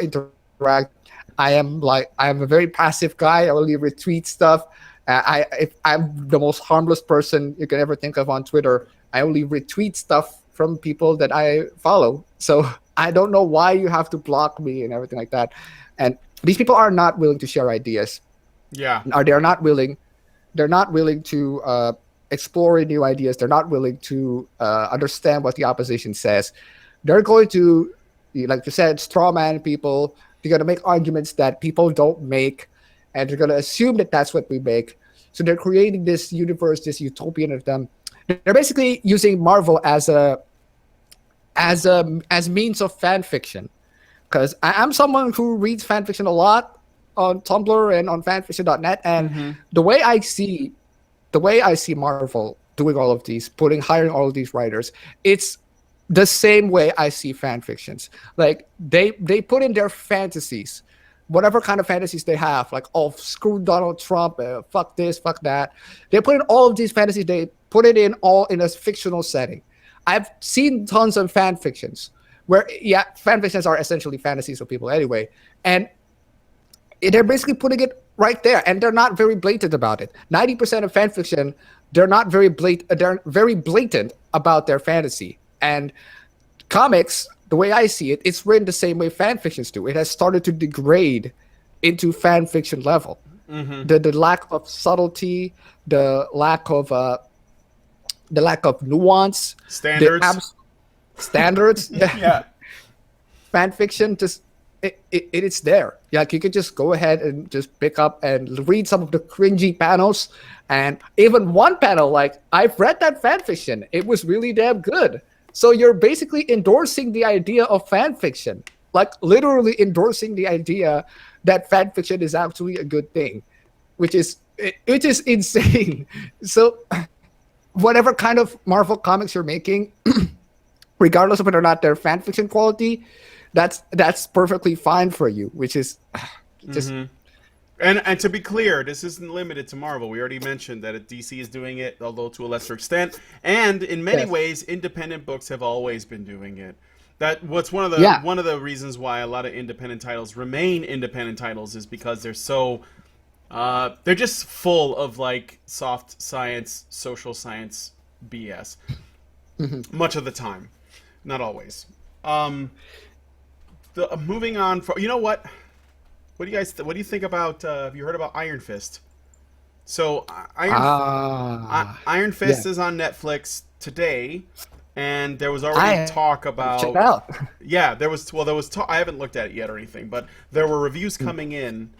interact. I'm a very passive guy. I only retweet stuff. If I'm the most harmless person you can ever think of on Twitter, I only retweet stuff from people that I follow. So I don't know why you have to block me and everything like that. And these people are not willing to share ideas. Yeah. Or they're not willing to explore new ideas. They're not willing to understand what the opposition says. They're going to, like you said, straw man people. They're going to make arguments that people don't make, and they're going to assume that that's what we make. So they're creating this universe, this utopian of them. They're basically using Marvel as means of fan fiction. Because I'm someone who reads fan fiction a lot on Tumblr and on fanfiction.net, and the way I see Marvel doing all of these, hiring all of these writers, it's the same way I see fan fictions. Like they put in their fantasies, whatever kind of fantasies they have, like, oh, screw Donald Trump, fuck this, fuck that. They put in all of these fantasies. They put it in all in a fictional setting. I've seen tons of fan fictions where, fan fictions are essentially fantasies of people anyway, and they're basically putting it right there, and they're not very blatant about it. 90% of fan fiction, they're not very blatant. They're very blatant about their fantasy. And comics, the way I see it, it's written the same way fan fictions do. It has started to degrade into fan fiction level. The lack of subtlety, the lack of nuance, standards. Yeah. Fan fiction just it's there. Like you could just go ahead and just pick up and read some of the cringy panels, and even one panel, like, I've read that fan fiction. It was really damn good. So you're basically endorsing the idea of fan fiction, like literally endorsing the idea that fan fiction is actually a good thing, which is insane. So whatever kind of Marvel comics you're making, regardless of whether or not they're fan fiction quality, that's perfectly fine for you, which is just. And to be clear, this isn't limited to Marvel. We already mentioned that DC is doing it, although to a lesser extent. And in many ways, independent books have always been doing it. One of the reasons why a lot of independent titles remain independent titles is because they're so they're just full of like soft science, social science BS. Much of the time, not always. Moving on, you know what? What do you think about? Have you heard about Iron Fist? So Iron Fist is on Netflix today, and there was already I talk check it about. out. Yeah, there was talk. I haven't looked at it yet or anything, but there were reviews coming in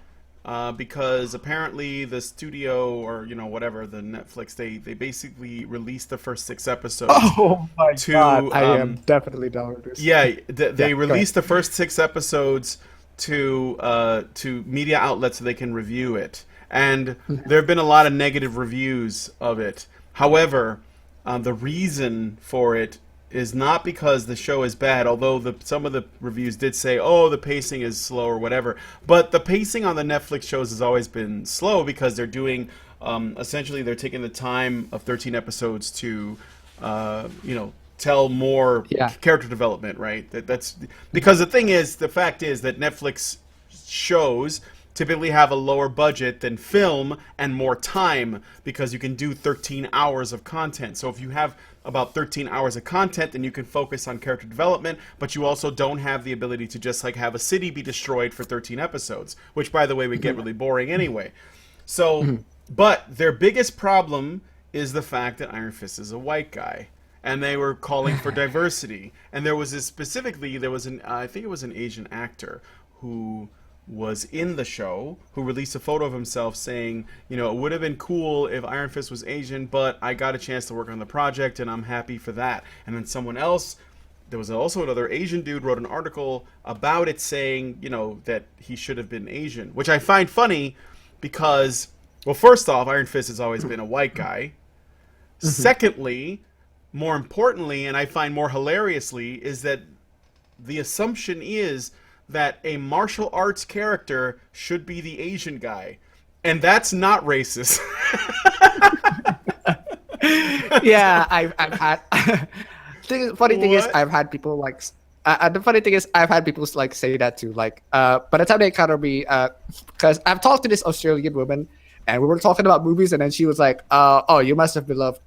because apparently the studio or whatever the Netflix they basically released the first 6 episodes Oh my god, to I am definitely down with this. yeah Yeah, they go ahead. released the first 6 episodes to media outlets so they can review it, and there have been a lot of negative reviews of it. However, the reason for it is not because the show is bad, although some of the reviews did say, oh, the pacing is slow or whatever. But the pacing on the Netflix shows has always been slow because they're doing, essentially, they're taking the time of 13 episodes to, tell more Yeah. character development, right? That's because the fact is that Netflix shows typically have a lower budget than film and more time because you can do 13 hours of content. So if you have about 13 hours of content, then you can focus on character development, but you also don't have the ability to just like have a city be destroyed for 13 episodes, which by the way would get really boring anyway. So, but their biggest problem is the fact that Iron Fist is a white guy. And they were calling for diversity. And there was I think it was an Asian actor who was in the show who released a photo of himself saying, it would have been cool if Iron Fist was Asian, but I got a chance to work on the project and I'm happy for that. And then someone else, there was also another Asian dude wrote an article about it saying, that he should have been Asian, which I find funny because, well, first off, Iron Fist has always been a white guy. Secondly, more importantly, and I find more hilariously, is that the assumption is that a martial arts character should be the Asian guy. And that's not racist. Yeah, I've had. Funny thing is, What? I've had people like. The funny thing is, I've had people like say that too. Like, by the time they encounter me, because I've talked to this Australian woman, and we were talking about movies, and then she was like, "Oh, you must have beloved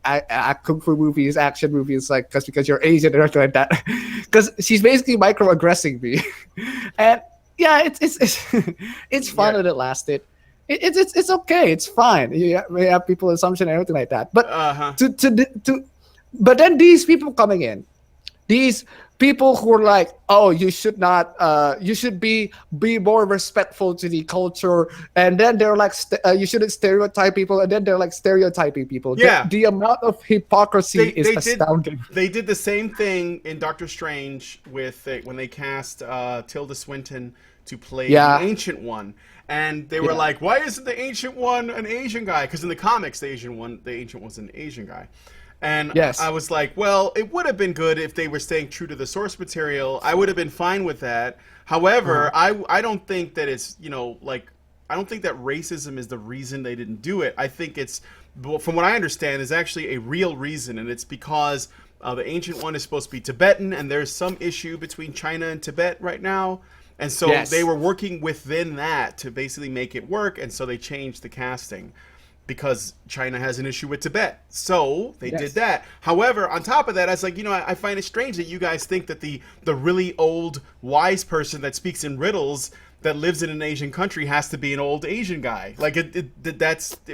kung fu movies, action movies, like because you're Asian and everything like that." Because she's basically microaggressing me, and yeah, it's fun Yeah. and it lasted. It's okay. It's fine. We have people assumption and everything like that. But Uh-huh. but then these people coming in, these people who are like, oh, you should not, you should be more respectful to the culture, and then they're like, you shouldn't stereotype people, and then they're like stereotyping people. Yeah. The amount of hypocrisy is astounding. They did the same thing in Doctor Strange with when they cast Tilda Swinton to play Yeah. the Ancient One, and they were Yeah. like, "Why isn't the Ancient One an Asian guy?" Because in the comics, the Ancient was an Asian guy. And Yes. I was like, well, it would have been good if they were staying true to the source material. I would have been fine with that. However, I don't think that it's, I don't think that racism is the reason they didn't do it. I think it's, from what I understand, is actually a real reason. And it's because the Ancient One is supposed to be Tibetan, and there's some issue between China and Tibet right now. And so Yes. they were working within that to basically make it work. And so they changed the casting, because China has an issue with Tibet. So they did that. However, on top of that, I was like, I find it strange that you guys think that the really old wise person that speaks in riddles that lives in an Asian country has to be an old Asian guy. Like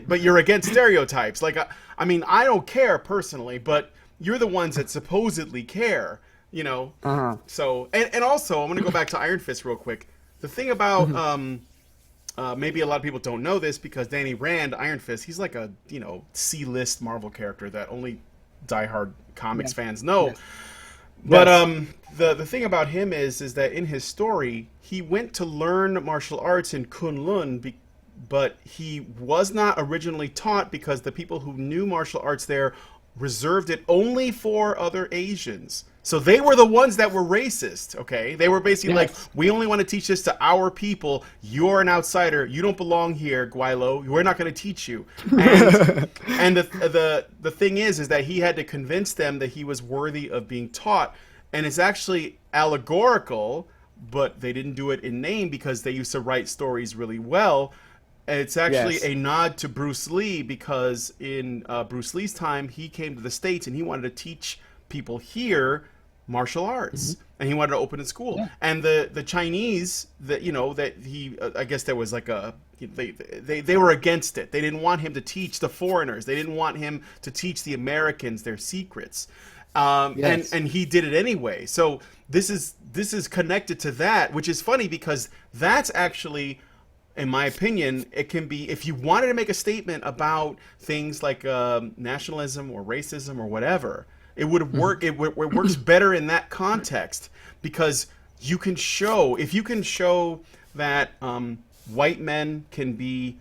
but you're against stereotypes. Like, I mean, I don't care personally, but you're the ones that supposedly care, So, and also, I'm going to go back to Iron Fist real quick. The thing about, maybe a lot of people don't know this because Danny Rand, Iron Fist, he's like a, C-list Marvel character that only diehard comics fans know. Yes. But the thing about him is that in his story, he went to learn martial arts in Kunlun, but he was not originally taught because the people who knew martial arts there reserved it only for other Asians. So they were the ones that were racist, okay? They were basically like, we only want to teach this to our people. You're an outsider. You don't belong here, Guilo. We're not going to teach you. And the thing is that he had to convince them that he was worthy of being taught. And it's actually allegorical, but they didn't do it in name because they used to write stories really well. It's actually a nod to Bruce Lee because in Bruce Lee's time, he came to the States and he wanted to teach people here martial arts, and he wanted to open a school. And the Chinese, that he I guess there was like they were against it. They didn't want him to teach the foreigners. They didn't want him to teach the Americans their secrets. And he did it anyway. So this is connected to that, which is funny because that's actually, in my opinion, it can be, if you wanted to make a statement about things like nationalism or racism or whatever, it would work. It works better in that context because you can show, if you can show that white men can be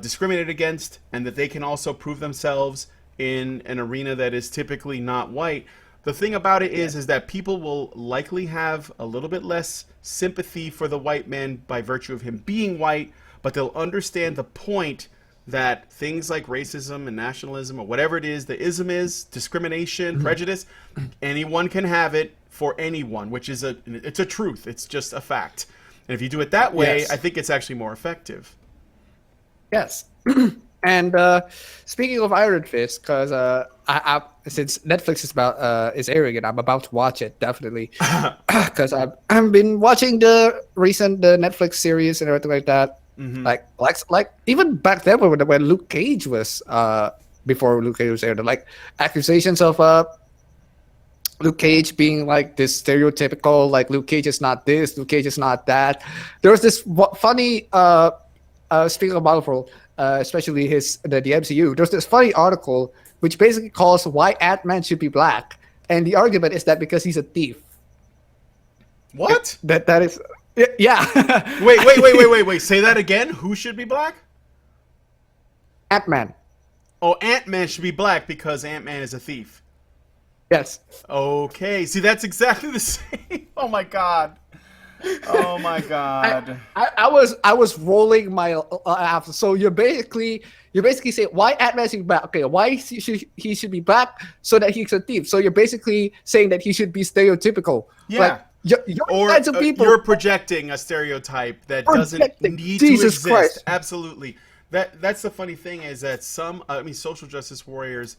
discriminated against and that they can also prove themselves in an arena that is typically not white. The thing about it is that people will likely have a little bit less sympathy for the white man by virtue of him being white, but they'll understand the point that things like racism and nationalism or whatever it is, the ism is, discrimination, prejudice, anyone can have it for anyone, which is it's a truth. It's just a fact. And if you do it that way, I think it's actually more effective. Yes. And speaking of Iron Fist, because I since Netflix is airing it, I'm about to watch it definitely. Because I've been watching the Netflix series and everything like that. Like even back then when Luke Cage was before Luke Cage was aired, like accusations of Luke Cage being like this stereotypical, like Luke Cage is not this, Luke Cage is not that. There was this funny speaking of Marvel. Especially the MCU, there's this funny article which basically calls why Ant-Man should be black, and the argument is that because he's a thief. What? That is, yeah. Wait. Say that again. Who should be black? Ant-Man. Oh, Ant-Man should be black because Ant-Man is a thief. Yes. Okay. See, that's exactly the same. Oh my god. Oh my god! I was rolling my laugh. So you're basically saying why Ant-Man should be black? Okay, why he should be black so that he's a thief? So you're basically saying that he should be stereotypical. Yeah. Like, or kinds of people you're projecting a stereotype that doesn't need to exist. Christ. Absolutely. That's the funny thing is that social justice warriors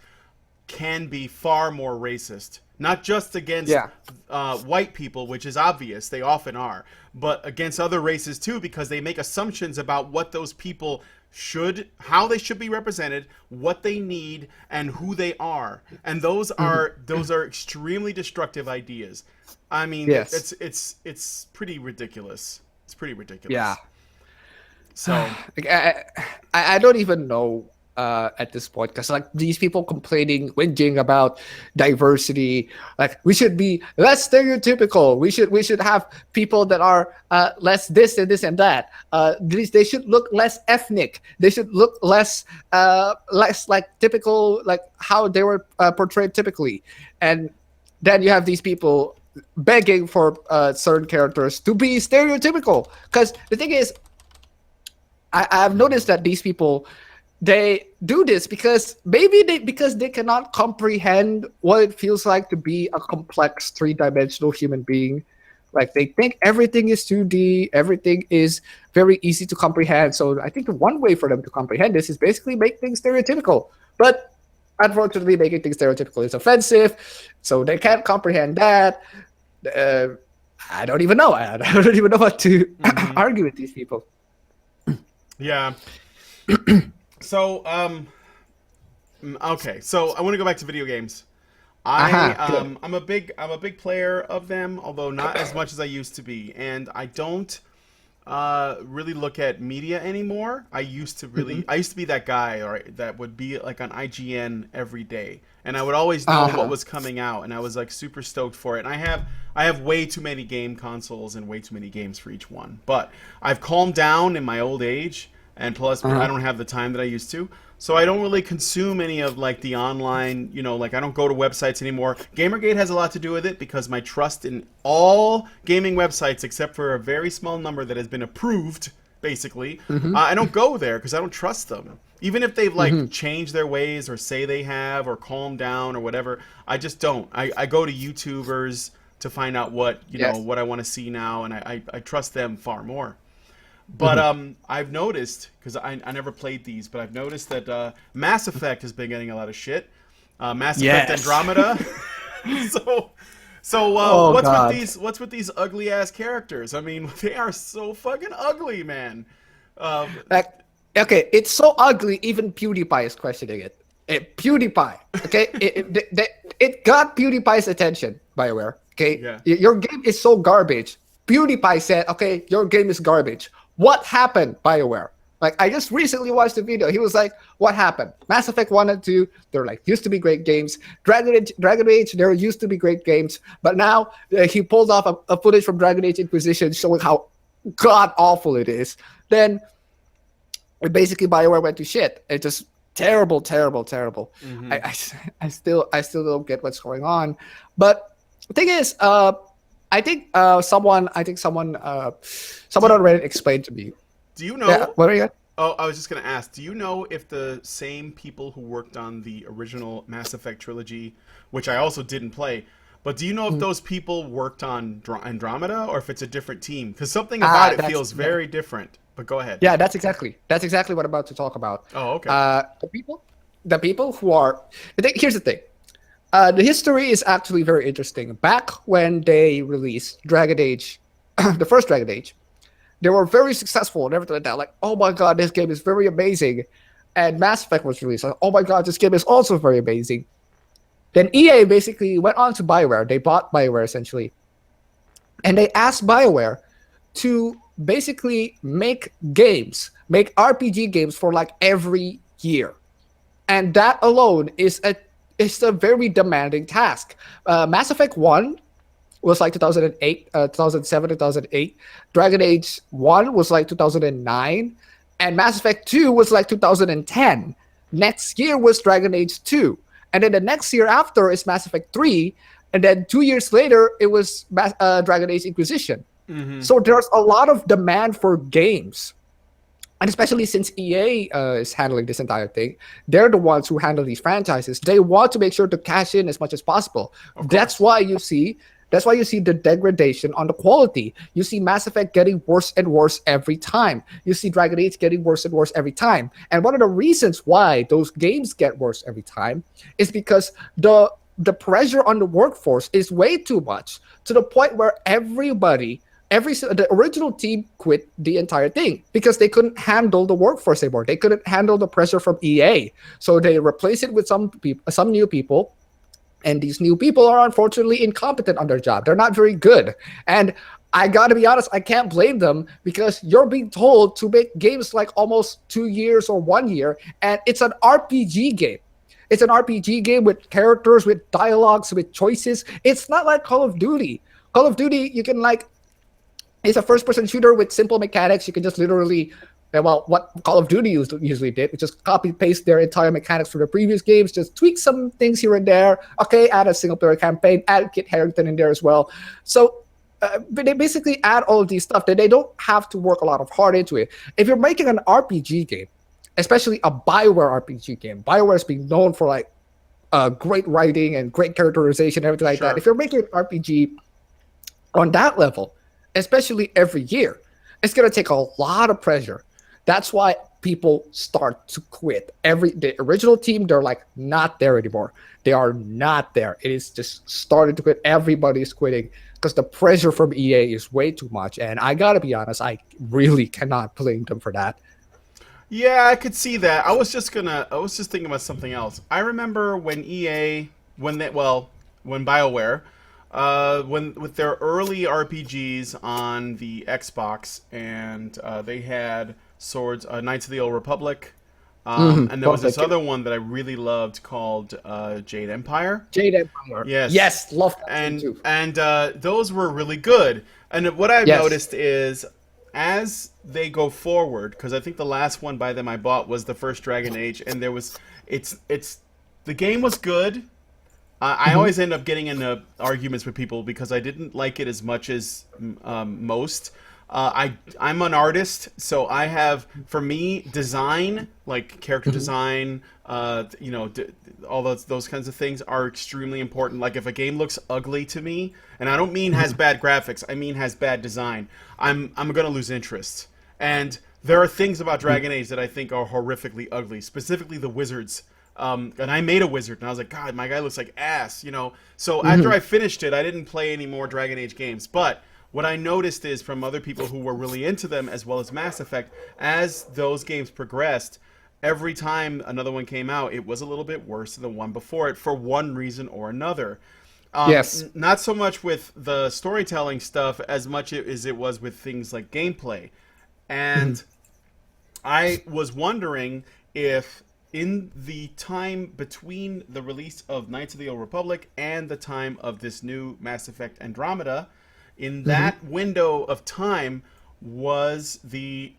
can be far more racist. Not just against white people, which is obvious, they often are, but against other races too, because they make assumptions about what those people how they should be represented, what they need, and who they are. And those are extremely destructive ideas. I mean, it's pretty ridiculous. It's pretty ridiculous. Yeah. So I don't even know at this point, because like these people whinging about diversity, like we should be less stereotypical, we should have people that are less this and this and that, they should look less ethnic, they should look less like typical, like how they were portrayed typically. And then you have these people begging for certain characters to be stereotypical, because the thing is, I've noticed that these people, they do this because because they cannot comprehend what it feels like to be a complex three-dimensional human being. Like they think everything is 2D, everything is very easy to comprehend. So I think the one way for them to comprehend this is basically make things stereotypical. But unfortunately, making things stereotypical is offensive, so they can't comprehend that. I don't even know. I don't even know what to argue with these people. Yeah. So, okay. So I want to go back to video games. I'm a big player of them, although not as much as I used to be, and I don't really look at media anymore. I used to be that guy, that would be like on IGN every day, and I would always know what was coming out, and I was like super stoked for it. And I have way too many game consoles and way too many games for each one, but I've calmed down in my old age. And plus, I don't have the time that I used to. So I don't really consume any of like the online, like I don't go to websites anymore. Gamergate has a lot to do with it because my trust in all gaming websites, except for a very small number that has been approved, basically, I don't go there because I don't trust them. Even if they've like changed their ways or say they have or calmed down or whatever, I just don't. I go to YouTubers to find out what, what I want to see now, and I trust them far more. But I've noticed, because I never played these, but I've noticed that Mass Effect has been getting a lot of shit. Mass Effect Andromeda. So what's with these ugly ass characters? I mean, they are so fucking ugly, man. Okay, it's so ugly. Even PewDiePie is questioning it. PewDiePie. Okay, it got PewDiePie's attention, BioWare. Okay, Yeah. your game is so garbage. PewDiePie said, "Okay, your game is garbage." What happened, BioWare? Like, I just recently watched the video. He was like, "What happened? Mass Effect 1 and 2, they're like used to be great games. Dragon Age, there used to be great games, but now he pulled off a footage from Dragon Age Inquisition showing how god awful it is. Then basically BioWare went to shit. It just terrible. Mm-hmm. I still don't get what's going on. But the thing is, I think someone on Reddit explained to me. Do you know? Yeah, what are you? Oh, I was just going to ask, do you know if the same people who worked on the original Mass Effect trilogy, which I also didn't play, but do you know if those people worked on Andromeda or if it's a different team? Because something about it feels very different. But go ahead. Yeah, that's exactly what I'm about to talk about. Oh, okay. The people who are... Here's the thing. The history is actually very interesting. Back when they released Dragon Age, the first Dragon Age, they were very successful and everything like that. Like, oh my god, this game is very amazing. And Mass Effect was released. Like, oh my god, this game is also very amazing. Then EA basically went on to BioWare. They bought BioWare essentially. And they asked BioWare to basically make RPG games for like every year. And that alone is a very demanding task. Mass Effect 1 was like 2008, 2007, 2008. Dragon Age 1 was like 2009. And Mass Effect 2 was like 2010. Next year was Dragon Age 2. And then the next year after is Mass Effect 3. And then 2 years later, it was Dragon Age Inquisition. Mm-hmm. So there's a lot of demand for games. And especially since EA is handling this entire thing, they're the ones who handle these franchises. They want to make sure to cash in as much as possible. That's why you see the degradation on the quality. You see Mass Effect getting worse and worse every time. You see Dragon Age getting worse and worse every time. And one of the reasons why those games get worse every time is because the pressure on the workforce is way too much, to the point where the original team quit the entire thing because they couldn't handle the workforce anymore. They couldn't handle the pressure from EA. So they replaced it with some new people. And these new people are unfortunately incompetent on their job. They're not very good. And I got to be honest, I can't blame them, because you're being told to make games like almost 2 years or 1 year. And it's an RPG game. It's an RPG game with characters, with dialogues, with choices. It's not like Call of Duty. Call of Duty, you can it's a first-person shooter with simple mechanics. You can just literally... Well, what Call of Duty usually did, was just copy-paste their entire mechanics from the previous games, just tweak some things here and there. Okay, add a single-player campaign, add Kit Harington in there as well. So they basically add all of these stuff that they don't have to work a lot of hard into it. If you're making an RPG game, especially a BioWare RPG game, BioWare has been known for great writing and great characterization and everything like that. If you're making an RPG on that level, especially every year, it's going to take a lot of pressure. That's why people start to quit. The original team, they're not there anymore. They are not there. It is just started to quit. Everybody's quitting because the pressure from EA is way too much. And I gotta be honest, I really cannot blame them for that. Yeah, I could see that. I was just thinking about something else. I remember when BioWare, with their early RPGs on the Xbox, and they had Knights of the Old Republic, and there was this other one that I really loved called Jade Empire. Jade Empire. Yes, loved that too. And those were really good. And what I've noticed is, as they go forward, because I think the last one by them I bought was the first Dragon Age, and the game was good. I always end up getting into arguments with people because I didn't like it as much as most. I'm an artist, so I have, for me, design, like character design, all those kinds of things are extremely important. Like, if a game looks ugly to me, and I don't mean has bad graphics, I mean has bad design, I'm gonna lose interest. And there are things about Dragon Age that I think are horrifically ugly, specifically the wizards. And I made a wizard, and I was like, God, my guy looks like ass, So after I finished it, I didn't play any more Dragon Age games. But what I noticed is, from other people who were really into them, as well as Mass Effect, as those games progressed, every time another one came out, it was a little bit worse than the one before it for one reason or another. Yes. Not so much with the storytelling stuff as much as it was with things like gameplay. And I was wondering if in the time between the release of Knights of the Old Republic and the time of this new Mass Effect Andromeda, in that window of time, was the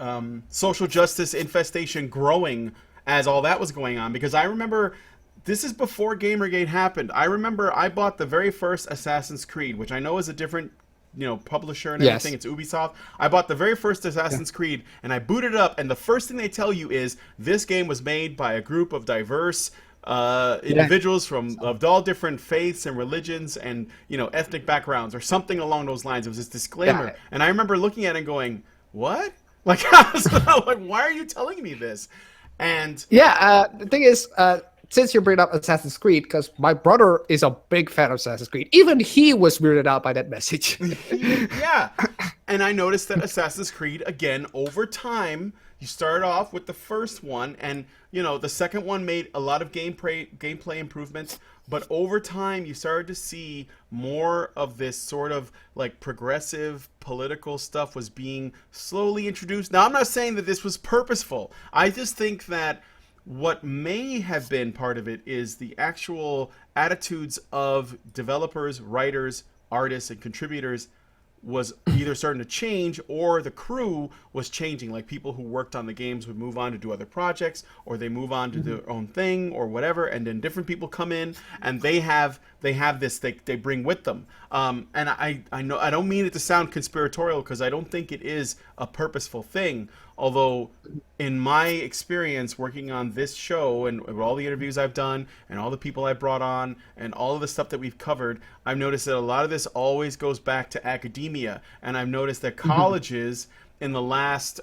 social justice infestation growing as all that was going on? Because I remember, this is before Gamergate happened. I remember I bought the very first Assassin's Creed, which I know is a different, publisher and everything. It's Ubisoft. I bought the very first Assassin's Creed, and I booted it up, and the first thing they tell you is this game was made by a group of diverse individuals from of all different faiths and religions and ethnic backgrounds or something along those lines. It was this disclaimer, and I remember looking at it and going, "What? Like, I was like, why are you telling me this?" And the thing is, since you bring up Assassin's Creed, because my brother is a big fan of Assassin's Creed, even he was weirded out by that message. Yeah, and I noticed that Assassin's Creed, again, over time, you started off with the first one, and the second one made a lot of gameplay improvements, but over time you started to see more of this sort of like progressive political stuff was being slowly introduced. Now, I'm not saying that this was purposeful. I just think that what may have been part of it is the actual attitudes of developers, writers, artists, and contributors was either starting to change, or the crew was changing. Like, people who worked on the games would move on to do other projects, or they move on to their own thing or whatever, and then different people come in and they have this they bring with them. And I know I don't mean it to sound conspiratorial, because I don't think it is a purposeful thing. Although, in my experience working on this show and all the interviews I've done and all the people I brought on and all of the stuff that we've covered, I've noticed that a lot of this always goes back to academia. And I've noticed that colleges in the last,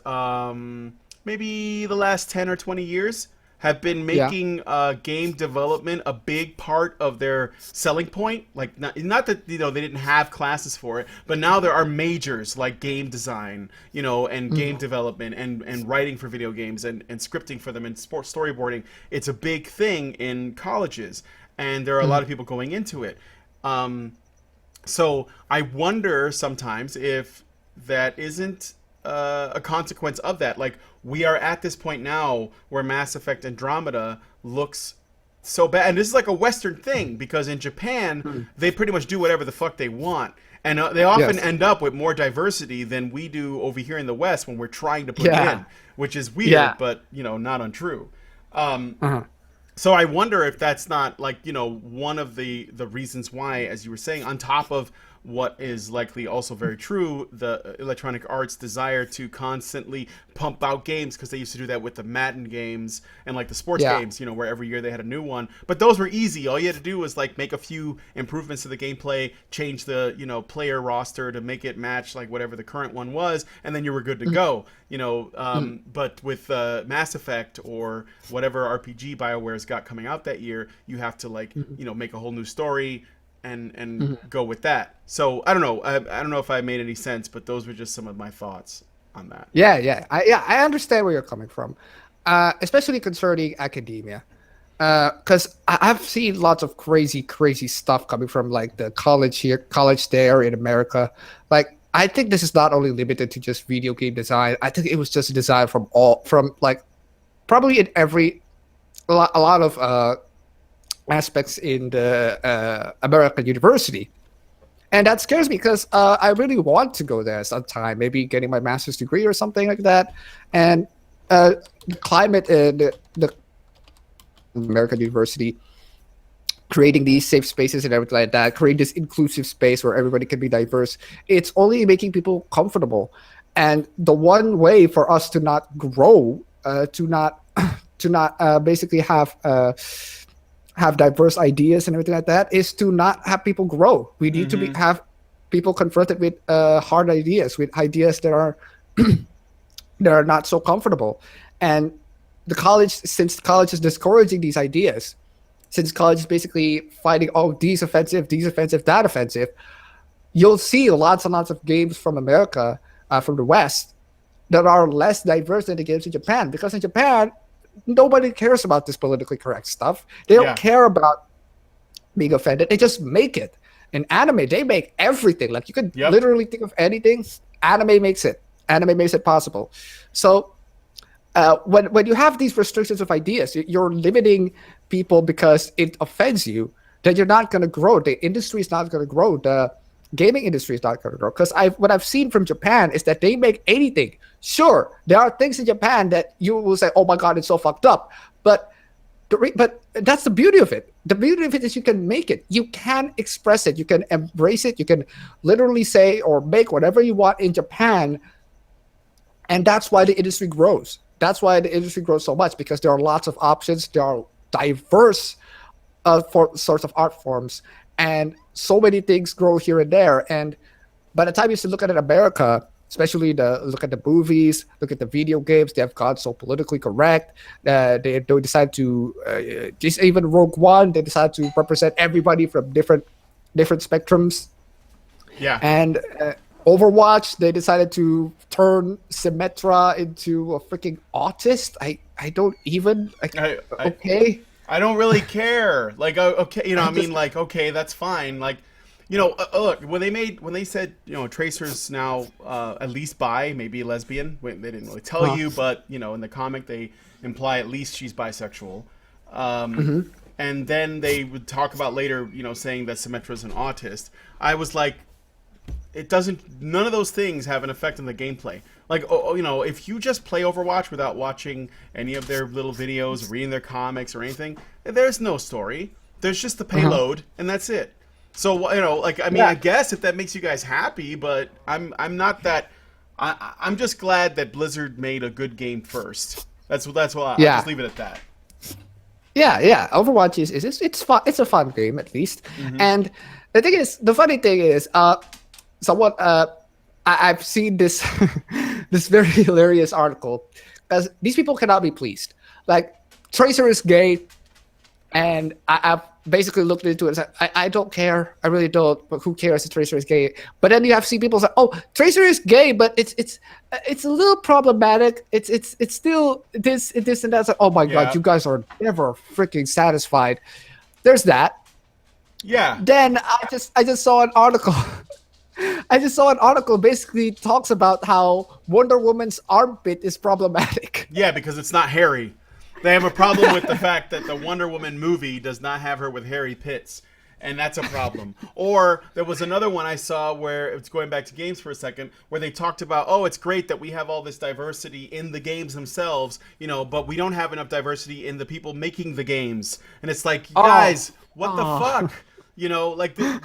maybe the last 10 or 20 years have been making game development a big part of their selling point. Like, not that they didn't have classes for it, but now there are majors like game design, and game development and writing for video games and scripting for them and storyboarding. It's a big thing in colleges, and there are a lot of people going into it. So I wonder sometimes if that isn't a consequence of that. Like, we are at this point now where Mass Effect Andromeda looks so bad, and this is like a Western thing, because in Japan they pretty much do whatever the fuck they want, and they often end up with more diversity than we do over here in the West when we're trying to put it in, which is weird, but not untrue. So I wonder if that's not like one of the reasons why, as you were saying, on top of what is likely also very true, the Electronic Arts desire to constantly pump out games, because they used to do that with the Madden games and like the sports games, where every year they had a new one. But those were easy. All you had to do was like make a few improvements to the gameplay, change the player roster to make it match like whatever the current one was, and then you were good to go. But with Mass Effect or whatever RPG BioWare's got coming out that year, you have to like make a whole new story and go with that. So I don't know. I don't know if I made any sense, but those were just some of my thoughts on that. I understand where you're coming from, especially concerning academia, because I've seen lots of crazy stuff coming from like the college there in America. Like, I think this is not only limited to just video game design. I think it was just designed from like probably in a lot of aspects in the American university. And that scares me, because I really want to go there sometime, maybe getting my master's degree or something like that. And the climate in the American university, creating these safe spaces and everything like that, creating this inclusive space where everybody can be diverse, it's only making people comfortable. And the one way for us to not grow, to not basically have diverse ideas and everything like that, is to not have people grow. We need to have people confronted with hard ideas, with ideas that are that are not so comfortable. And since college is discouraging these ideas, since college is basically fighting, these offensive, that offensive, you'll see lots and lots of games from America, from the West, that are less diverse than the games in Japan. Because in Japan, nobody cares about this politically correct stuff. They don't care about being offended. They just make it. In anime, they make everything. Like you could literally think of anything. Anime makes it. Anime makes it possible. So when you have these restrictions of ideas, you're limiting people because it offends you. Then you're not going to grow. The industry is not going to grow. The gaming industry is not going to grow. Because what I've seen from Japan is that they make anything. Sure, there are things in Japan that you will say, "Oh my God, it's so fucked up," but that's the beauty of it. The beauty of it is you can make it. You can express it. You can embrace it. You can literally say or make whatever you want in Japan. And that's why the industry grows. That's why the industry grows so much, because there are lots of options. There are diverse sorts of art forms. And so many things grow here and there. And by the time you look at it in America, especially look at the movies, look at the video games, they have got so politically correct. They decide to, just even Rogue One, they decide to represent everybody from different spectrums. Yeah. And Overwatch, they decided to turn Symmetra into a freaking autist. I don't even, okay. I don't really care. Like, okay, I mean, like, okay, that's fine. Like, look, when they said, Tracer's now at least bi, maybe lesbian. They didn't really tell you, but, in the comic they imply at least she's bisexual. And then they would talk about later, saying that Symmetra's an autist. I was like, none of those things have an effect on the gameplay. Like, if you just play Overwatch without watching any of their little videos, reading their comics or anything, there's no story. There's just the payload, and that's it. So, I guess if that makes you guys happy, but I'm not that. I'm just glad that Blizzard made a good game first. That's why I'll just leave it at that. Yeah. Overwatch it's fun. It's a fun game, at least. And the funny thing is, I've seen this this very hilarious article, because these people cannot be pleased. Like, Tracer is gay, and I've basically looked into it and said, I don't care. I really don't. But who cares if Tracer is gay? But then you have seen people say, "Oh, Tracer is gay, but it's a little problematic. It's still this and this and that." Like, oh my God, you guys are never freaking satisfied. There's that. Yeah. Then I just saw an article. I just saw an article basically talks about how Wonder Woman's armpit is problematic. Yeah, because it's not hairy. They have a problem with the fact that the Wonder Woman movie does not have her with hairy pits, and that's a problem. Or there was another one I saw where, it's going back to games for a second, where they talked about, oh, it's great that we have all this diversity in the games themselves, but we don't have enough diversity in the people making the games. And it's like, guys, what the fuck?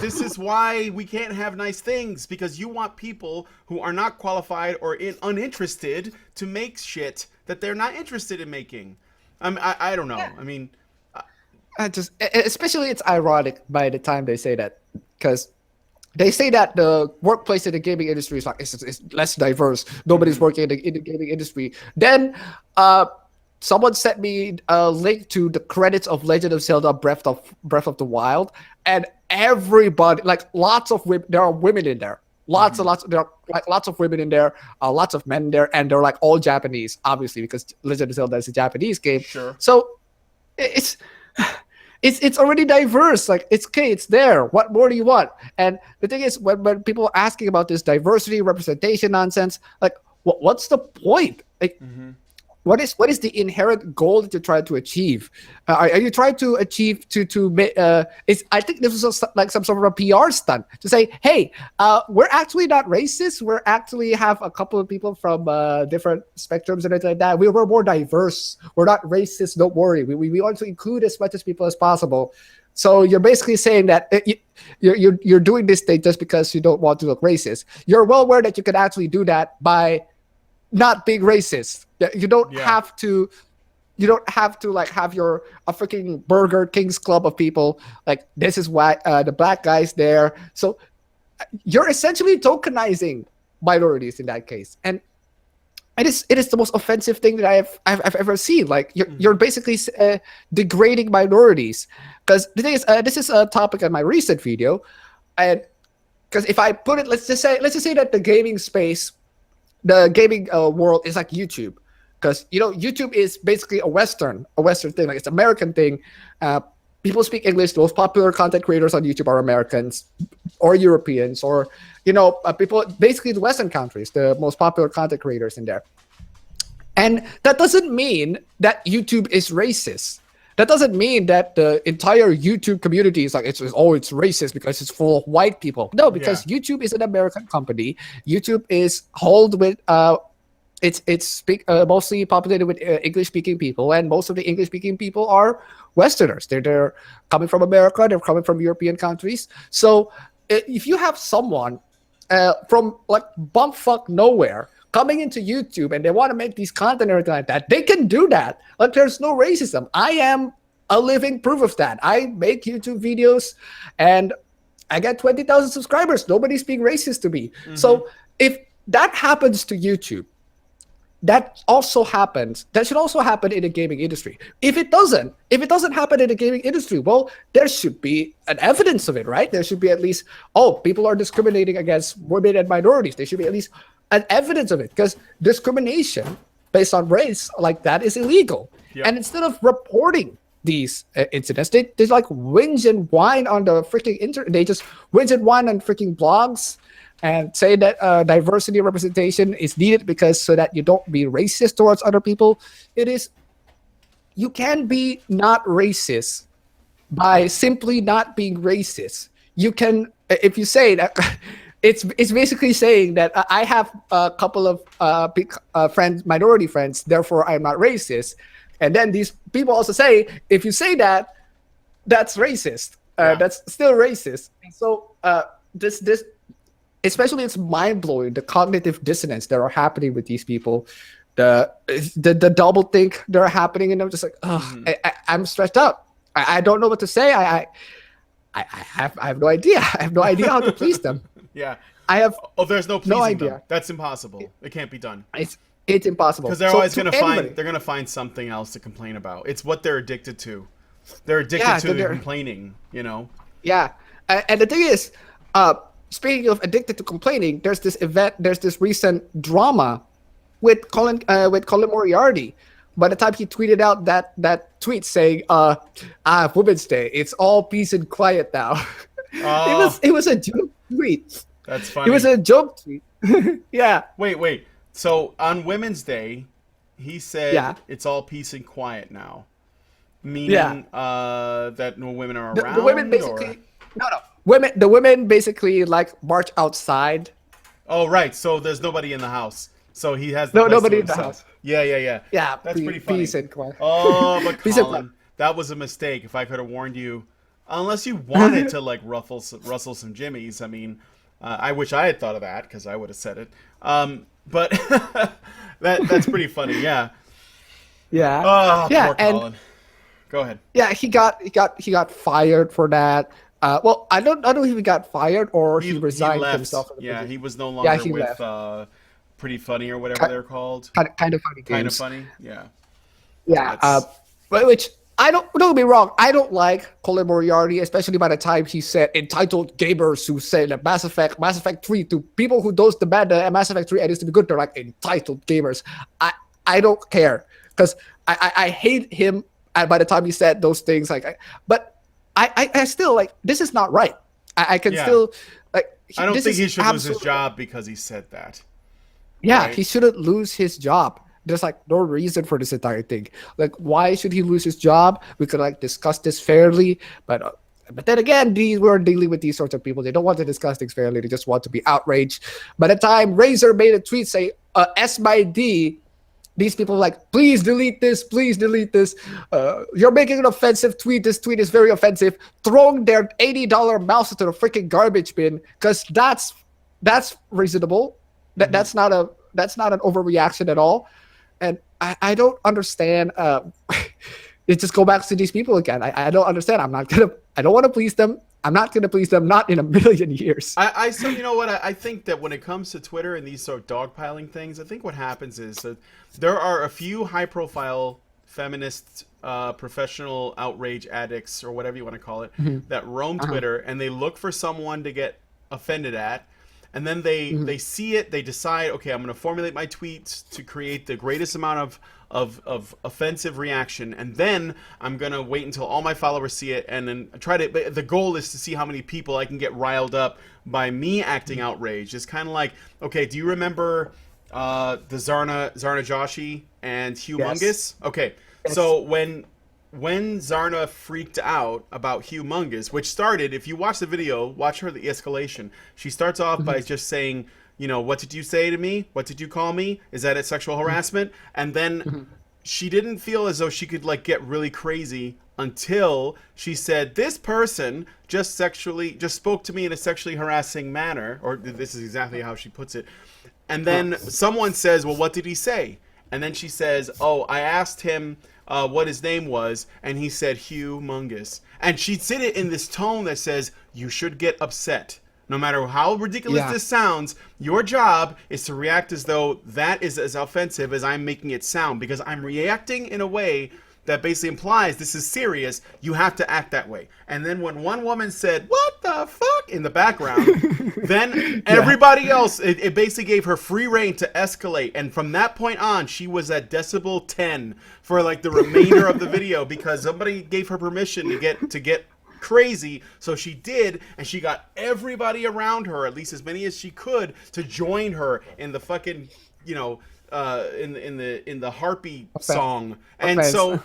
This is why we can't have nice things, because you want people who are not qualified or uninterested to make shit that they're not interested in making. I don't know. Yeah. I mean, especially it's ironic by the time they say that, because they say that the workplace in the gaming industry is like it's less diverse. Nobody's working in the gaming industry. Then someone sent me a link to the credits of Legend of Zelda Breath of the Wild, and everybody, like lots of women, there are women in there. Lots there are like lots of women in there, lots of men in there, and they're like all Japanese, obviously, because Legend of Zelda is a Japanese game. Sure. So it's already diverse. Like, it's okay, it's there. What more do you want? And the thing is, when people are asking about this diversity representation nonsense, like, what's the point? Like, what is the inherent goal that you're trying to achieve? Are you trying to achieve I think this was like some sort of a PR stunt to say, hey, we're actually not racist. We're actually have a couple of people from different spectrums and everything like that. We're more diverse. We're not racist. Don't worry. We want to include as much as people as possible. So you're basically saying that you're doing this thing just because you don't want to look racist. You're well aware that you can actually do that by not being racist. You don't have to. You don't have to like have a freaking Burger King's club of people. Like, this is why the black guys there. So you're essentially tokenizing minorities in that case, and it is the most offensive thing that I've ever seen. Like, you're basically degrading minorities. Because the thing is, this is a topic in my recent video, and because if I put it, let's just say that the gaming space, the gaming world is like YouTube. because YouTube is basically a Western thing, like it's American thing. People speak English. The most popular content creators on YouTube are Americans or Europeans, or people, basically the Western countries, the most popular content creators in there. And that doesn't mean that YouTube is racist. That doesn't mean that the entire YouTube community is like, it's racist because it's full of white people. No, because YouTube is an American company. YouTube is held with it's mostly populated with English-speaking people, and most of the English-speaking people are Westerners. They're coming from America. They're coming from European countries. So if you have someone from like bumfuck nowhere coming into YouTube and they want to make these content or anything like that, they can do that. Like, there's no racism. I am a living proof of that. I make YouTube videos and I get 20,000 subscribers. Nobody's being racist to me. Mm-hmm. So if that happens to YouTube, that should also happen in the gaming industry. If it doesn't happen in the gaming industry, well, there should be an evidence of it, right? There should be at least, people are discriminating against women and minorities. There should be at least an evidence of it, because discrimination based on race like that is illegal. Yep. And instead of reporting these incidents, they like whinge and whine on the freaking internet. They just whinge and whine on freaking blogs and say that diversity representation is needed so that you don't be racist towards other people. You can be not racist by simply not being racist. You can, if you say that, it's basically saying that I have a couple of friends, minority friends, therefore I'm not racist. And then these people also say, if you say that, that's racist. That's still racist. And so this especially, it's mind-blowing, the cognitive dissonance that are happening with these people, the double think that are happening, and I'm just like, I'm stressed out. I don't know what to say. I have no idea. I have no idea how to please them. Yeah. There's no pleasing idea. them. That's impossible. It can't be done. It's impossible. Because they're always going to find something else to complain about. It's what they're addicted to. They're addicted to complaining, Yeah. And the thing is, speaking of addicted to complaining, there's this recent drama with Colin Moriarty. By the time he tweeted out that tweet saying, Women's Day, it's all peace and quiet now. It was a joke tweet. That's funny. It was a joke tweet. Yeah. Wait. So on Women's Day, he said it's all peace and quiet now. Meaning that no women are around? The women basically... No. The women basically like march outside. Oh, right. So there's nobody in the house. So he has nobody in the house. Yeah. Yeah, that's pretty funny. Peace and quiet. Oh, but Colin, that was a mistake. If I could have warned you, unless you wanted to like rustle some jimmies. I mean, I wish I had thought of that because I would have said it. But that's pretty funny. Yeah. Yeah. Oh, poor Colin. Go ahead. Yeah, he got fired for that. Well, I don't know if he got fired or he resigned himself. Yeah, he was no longer with Pretty Funny or whatever they're called. Kind of funny games. Kind of funny, yeah. Yeah, which don't get me wrong, I don't like Colin Moriarty, especially by the time he said entitled gamers who say that Mass Effect 3 to people who don't demand that Mass Effect 3 needs to be good, they're like entitled gamers. I don't care because I hate him. And by the time he said those things, but I still like, this is not right. I can still like. I don't think he should lose his job because he said that. Yeah, right? He shouldn't lose his job. There's like no reason for this entire thing. Like, why should he lose his job? We could like discuss this fairly, but then again, we're dealing with these sorts of people. They don't want to discuss things fairly. They just want to be outraged. By the time Razer made a tweet say S by D, these people were like, please delete this. Please delete this. You're making an offensive tweet. This tweet is very offensive. Throwing their $80 mouse into the freaking garbage bin because that's reasonable. That's not an overreaction at all. And I don't understand. It just go back to these people again. I don't understand. I don't want to please them. I'm not going to please them. Not in a million years. So you know what? I think that when it comes to Twitter and these sort of dogpiling things, I think what happens is that there are a few high-profile feminist, professional outrage addicts, or whatever you want to call it, that roam Twitter, and they look for someone to get offended at. and then they see it, they decide, okay, I'm going to formulate my tweets to create the greatest amount of offensive reaction, and then I'm going to wait until all my followers see it, and then try to, but the goal is to see how many people I can get riled up by me acting outraged. It's kind of like, okay, do you remember the Zarna Joshi and Humongous? Yes. Okay, Yes. so when Zarna freaked out about Humongous, which started, if you watch the video, watch her the escalation. She starts off by just saying, you know, what did you say to me? What did you call me? Is that a sexual harassment? And then she didn't feel as though she could like get really crazy until she said, this person just spoke to me in a sexually harassing manner, or this is exactly how she puts it. And then someone says, well, what did he say? And then she says, oh, I asked him what his name was, and he said humongous. And she said it in this tone that says, you should get upset. No matter how ridiculous this sounds, your job is to react as though that is as offensive as I'm making it sound, because I'm reacting in a way that basically implies this is serious. You have to act that way. And then when one woman said, what the fuck, in the background, then everybody else, it basically gave her free reign to escalate. And from that point on, she was at decibel 10 for like the remainder of the video, because somebody gave her permission to get crazy. So she did, and she got everybody around her, at least as many as she could, to join her in the fucking, you know, in the harpy song. And so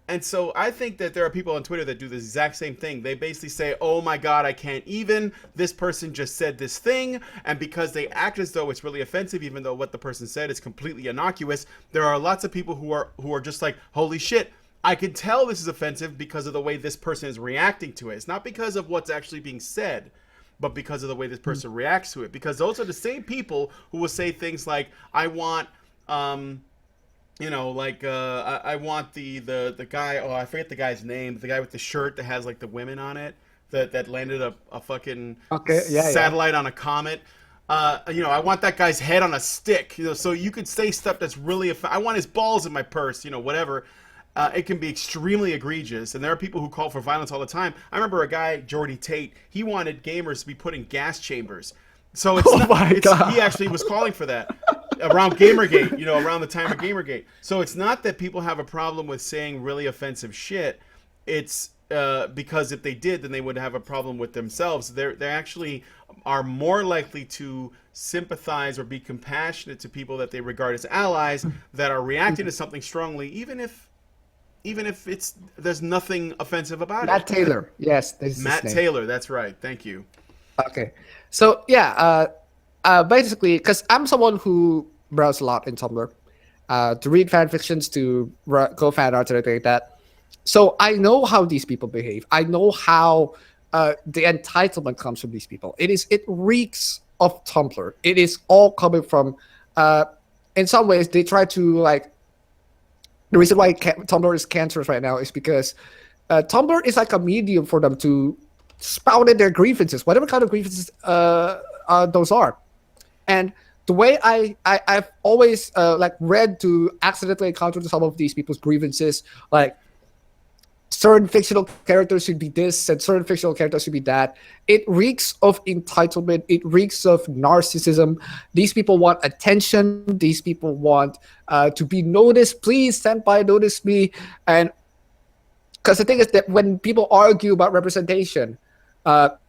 and so I think that there are people on Twitter that do the exact same thing. They basically say, oh my god, I can't even, this person just said this thing, and because they act as though it's really offensive, even though what the person said is completely innocuous, there are lots of people who are just like, holy shit, I can tell this is offensive because of the way this person is reacting to it. It's not because of what's actually being said, but because of the way this person reacts to it. Because those are the same people who will say things like, I want, you know, like, I want the guy, oh, I forget the guy's name, the guy with the shirt that has, like, the women on it, that landed a fucking satellite on a comet. You know, I want that guy's head on a stick. You know, so you could say stuff that's really, I want his balls in my purse, you know, whatever. It can be extremely egregious, and there are people who call for violence all the time. I remember a guy, Jordy Tate, he wanted gamers to be put in gas chambers. So it's he actually was calling for that around Gamergate, you know, around the time of Gamergate. So it's not that people have a problem with saying really offensive shit. It's because if they did, then they would have a problem with themselves. They actually are more likely to sympathize or be compassionate to people that they regard as allies that are reacting to something strongly, even if there's nothing offensive about it. Matt Taylor, yes, this is Matt his name. Taylor, that's right. Thank you. Okay, so yeah, basically, because I'm someone who browses a lot in Tumblr, to read fan fictions, to go fan art, and everything like that. So I know how these people behave. I know how the entitlement comes from these people. It reeks of Tumblr. It is all coming from. In some ways, they try to like. The reason why Tumblr is cancerous right now is because Tumblr is like a medium for them to spout in their grievances, whatever kind of grievances those are. And the way I've always like read to accidentally encounter some of these people's grievances, like certain fictional characters should be this and certain fictional characters should be that. It reeks of entitlement. It reeks of narcissism. These people want attention. These people want to be noticed. Please, senpai, notice me. And because the thing is that when people argue about representation, but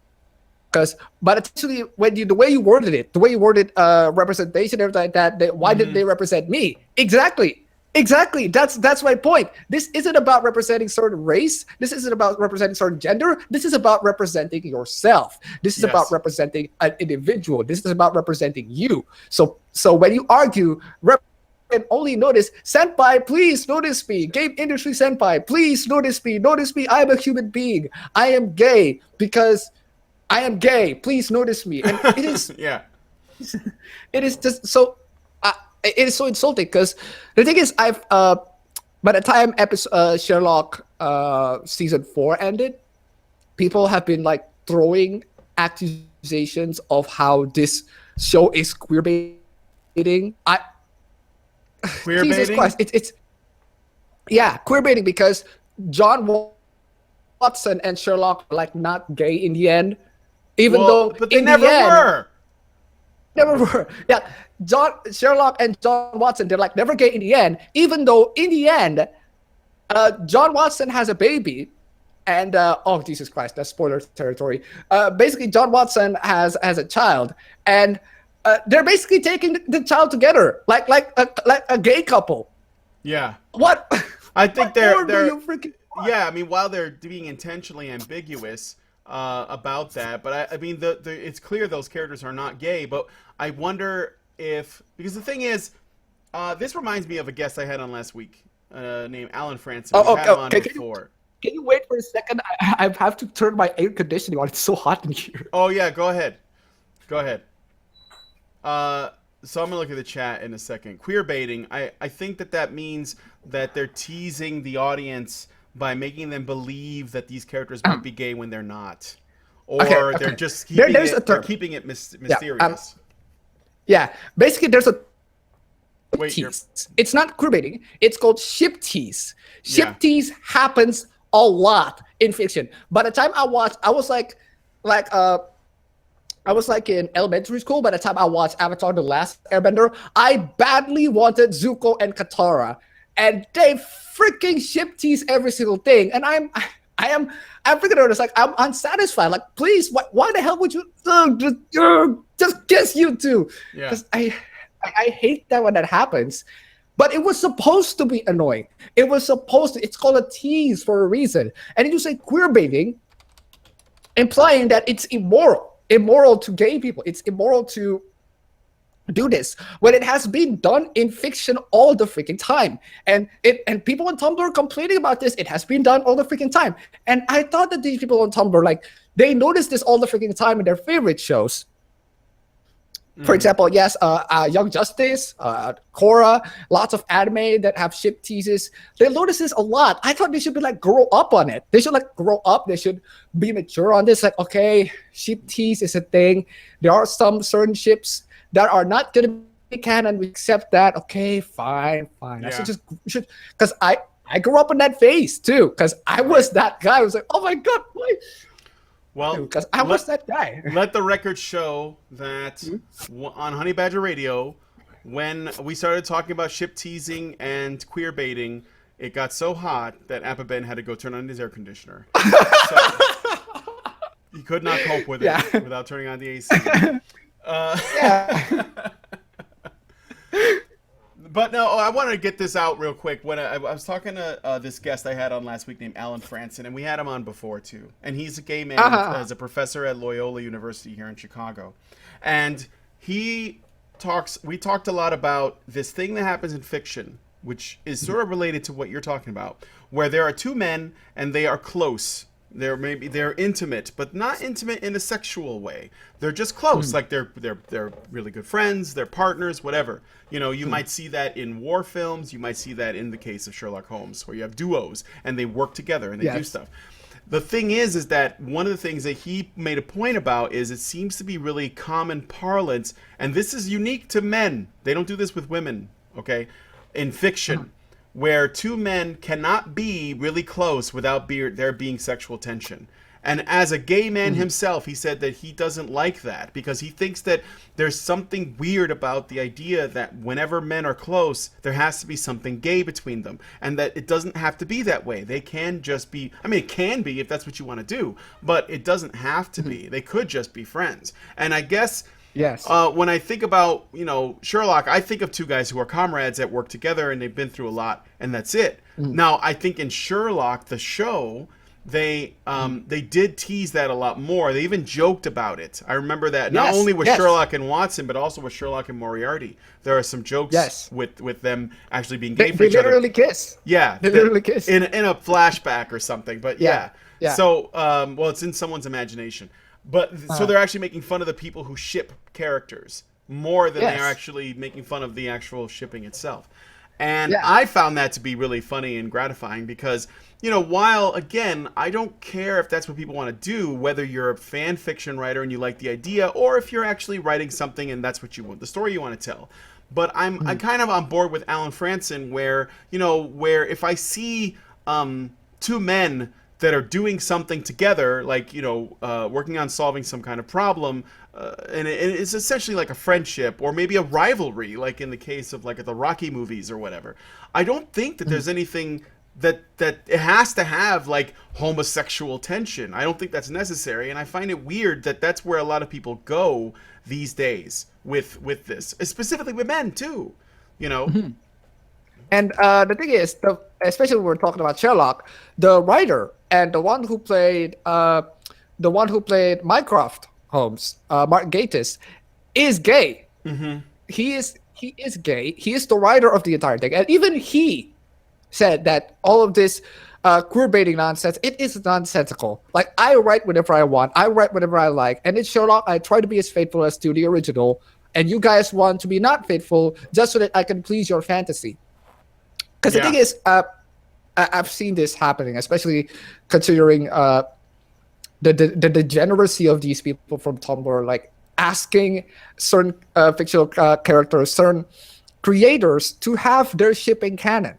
actually, the way you worded representation, everything like that, why didn't they represent me? Exactly. That's my point. This isn't about representing certain race. This isn't about representing certain gender. This is about representing yourself. This is about representing an individual. This is about representing you. So when you argue, and only notice, senpai, please notice me. Game industry senpai, please notice me. Notice me. I am a human being. I am gay because I am gay. Please notice me. And it is it is just so. It is so insulting because the thing is, by the time Sherlock season 4 ended, people have been like throwing accusations of how this show is queer baiting. Jesus Christ, it's queer baiting because John Watson and Sherlock are like not gay in the end, even though but they never were. never were. Yeah, Sherlock and John Watson, they're like never gay in the end, even though in the end, John Watson has a baby. And oh Jesus Christ, that's spoiler territory. Basically, John Watson has a child, and they're basically taking the child together, like a gay couple. Yeah. What? I think what they're more do you freaking want? yeah. I mean, while they're being intentionally ambiguous about that, but I mean, it's clear those characters are not gay. But I wonder if, because the thing is, this reminds me of a guest I had on last week, named Alan Francis. Oh, We've had him on okay. before. Can you wait for a second? I have to turn my air conditioning on. It's so hot in here. Oh yeah, go ahead. Go ahead. So I'm gonna look at the chat in a second. Queer baiting. I think that means that they're teasing the audience by making them believe that these characters might be gay when they're not, or Okay. they're just keeping There's a they're term. keeping it mysterious. Yeah, basically there's a Wait, tease. It's not queer baiting. It's called ship tease. Ship Yeah. tease happens a lot in fiction. By the time I watched, I was like in elementary school. By the time I watched Avatar: The Last Airbender, I badly wanted Zuko and Katara, and they freaking ship tease every single thing. And I'm freaking honest. Like, I'm unsatisfied. Like, please, why the hell would you just kiss you two? Yeah. Because I hate that when that happens. But it was supposed to be annoying. It was supposed to. It's called a tease for a reason. And then you say queer baiting, implying that it's immoral to gay people. It's immoral to do this when it has been done in fiction all the freaking time. And people on Tumblr are complaining about this. It has been done all the freaking time. And I thought that these people on Tumblr, like, they notice this all the freaking time in their favorite shows. For example, yes, Young Justice, Korra, lots of anime that have ship teases. They notice this a lot. I thought they should be like grow up on it. They should like grow up. They should be mature on this. Like, okay, ship tease is a thing. There are some certain ships that are not gonna be canon. We accept that. Okay, fine. Yeah. I should because I grew up in that phase too. Because I was that guy. I was like, oh my god, why? Well, Because I was that guy. Let the record show that on Honey Badger Radio, when we started talking about ship teasing and queer baiting, it got so hot that Appabend had to go turn on his air conditioner. So, he could not cope with it without turning on the AC. Yeah. But no, I wanted to get this out real quick. When I was talking to this guest I had on last week named Alan Franson, and we had him on before too. And he's a gay man as a professor at Loyola University here in Chicago. And we talked a lot about this thing that happens in fiction, which is sort of related to what you're talking about, where there are two men and they are close. They're intimate, but not intimate in a sexual way. They're just close, like they're really good friends, they're partners, whatever. You know, you might see that in war films. You might see that in the case of Sherlock Holmes, where you have duos and they work together and they do stuff. The thing is that one of the things that he made a point about is it seems to be really common parlance, and this is unique to men. They don't do this with women, okay? In fiction. Where two men cannot be really close without there being sexual tension. And as a gay man himself, he said that he doesn't like that because he thinks that there's something weird about the idea that whenever men are close, there has to be something gay between them. And that it doesn't have to be that way. They can just be, I mean, it can be if that's what you want to do, but it doesn't have to be. They could just be friends. And I guess... Yes. When I think about, Sherlock, I think of two guys who are comrades that work together and they've been through a lot, and that's it. Now, I think in Sherlock, the show, they did tease that a lot more. They even joked about it. I remember that not only with Sherlock and Watson, but also with Sherlock and Moriarty. There are some jokes with them actually being gay for each other. They literally kiss. Yeah. They literally kiss. In a flashback or something. But yeah. Yeah. So, well, it's in someone's imagination. But so they're actually making fun of the people who ship characters more than they are actually making fun of the actual shipping itself. And I found that to be really funny and gratifying because, while, again, I don't care if that's what people want to do, whether you're a fan fiction writer and you like the idea, or if you're actually writing something and that's what you want, the story you want to tell. But I'm kind of on board with Alan Franson where if I see two men that are doing something together, like, you know, working on solving some kind of problem, and it's essentially like a friendship or maybe a rivalry, like in the case of like the Rocky movies or whatever. I don't think that there's anything that it has to have like homosexual tension. I don't think that's necessary, and I find it weird that that's where a lot of people go these days with this, specifically with men too. You know. And the thing is, especially when we're talking about Sherlock, the writer and the one who played Mycroft Holmes, Mark Gatiss, is gay. He is gay. He is the writer of the entire thing, and even he said that all of this queer baiting nonsense, it is nonsensical. Like, I write whatever I want, I write whatever I like, and in Sherlock, I try to be as faithful as to the original, and you guys want to be not faithful just so that I can please your fantasy. Because the thing is, I've seen this happening, especially considering the degeneracy of these people from Tumblr, like asking certain fictional characters, certain creators to have their shipping canon.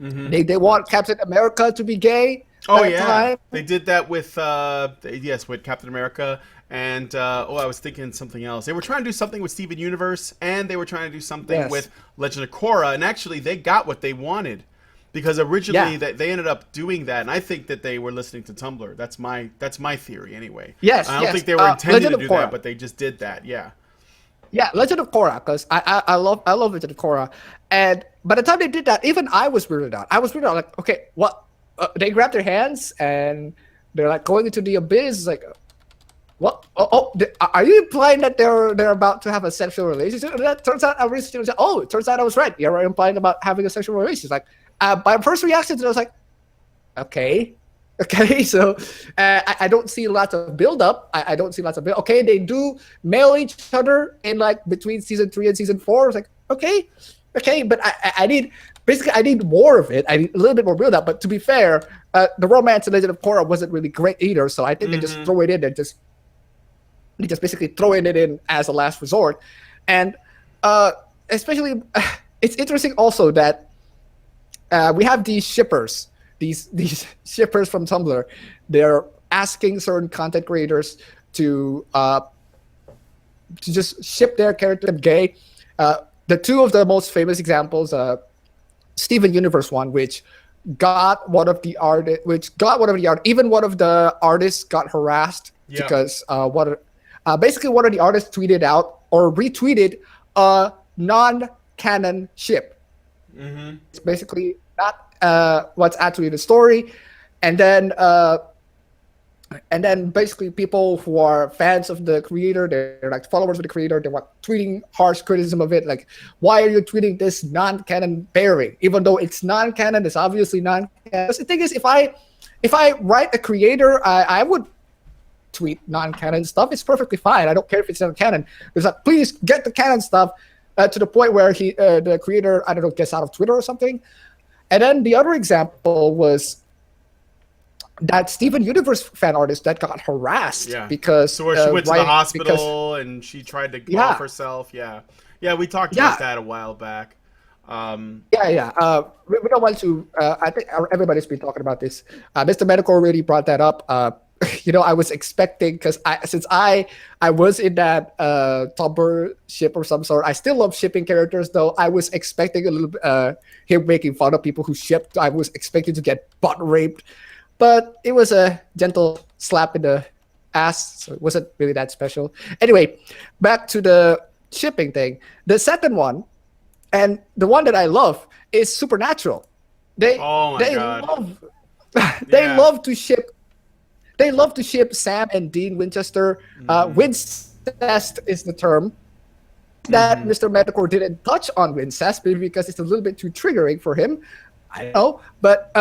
They want Captain America to be gay. Oh yeah, they did that with with Captain America, and I was thinking something else. They were trying to do something with Steven Universe, and they were trying to do something with Legend of Korra, and actually they got what they wanted, because originally they ended up doing that, and I think that they were listening to Tumblr. That's my theory anyway. Yes, I don't think they were intending to do that, but they just did that. Yeah. Yeah, Legend of Korra, because I love Legend of Korra, and by the time they did that, even I was weirded out. Like, okay, what? They grab their hands and they're like going into the abyss. Like, what? Are you implying that they're about to have a sexual relationship? And that turns out it turns out I was right. You're implying about having a sexual relationship. Like, my first reaction to it was like, okay. So I don't see lots of build up. I don't see lots of build. Okay, they do mail each other in like between season 3 and season 4. It's like, okay, but I need more of it. I need a little bit more build up. But to be fair, the romance in Legend of Korra wasn't really great either. So I think they just throw it in and just basically throwing it in as a last resort. And especially, it's interesting also that we have these shippers. These shippers from Tumblr, they're asking certain content creators to just ship their character gay. The two of the most famous examples, Steven Universe one, which got one of the even one of the artists got harassed because basically one of the artists tweeted out or retweeted a non-canon ship. It's basically not what's actually the story, and then basically people who are fans of the creator, they're like followers of the creator, they were tweeting harsh criticism of it, like, why are you tweeting this non-canon pairing, even though it's non-canon, it's obviously non-canon. The thing is, if I write a creator, I would tweet non-canon stuff. It's perfectly fine. I don't care if it's non-canon. It's like, please get the canon stuff to the point where the creator, I don't know, gets out of Twitter or something. And then the other example was that Steven Universe fan artist that got harassed because she went to the hospital and she tried to go off herself. Yeah, we talked about that a while back. We don't want to. I think everybody's been talking about this. Mr. Medical already brought that up. I was expecting, because since I was in that Tumblr ship of some sort. I still love shipping characters, though. I was expecting a little him making fun of people who shipped. I was expecting to get butt raped, but it was a gentle slap in the ass, so it wasn't really that special. Anyway, back to the shipping thing. The second one, and the one that I love, is Supernatural. They love to ship. They love to ship Sam and Dean Winchester. Wincest is the term that Mr. Metacore didn't touch on Wincest, because it's a little bit too triggering for him. I know, but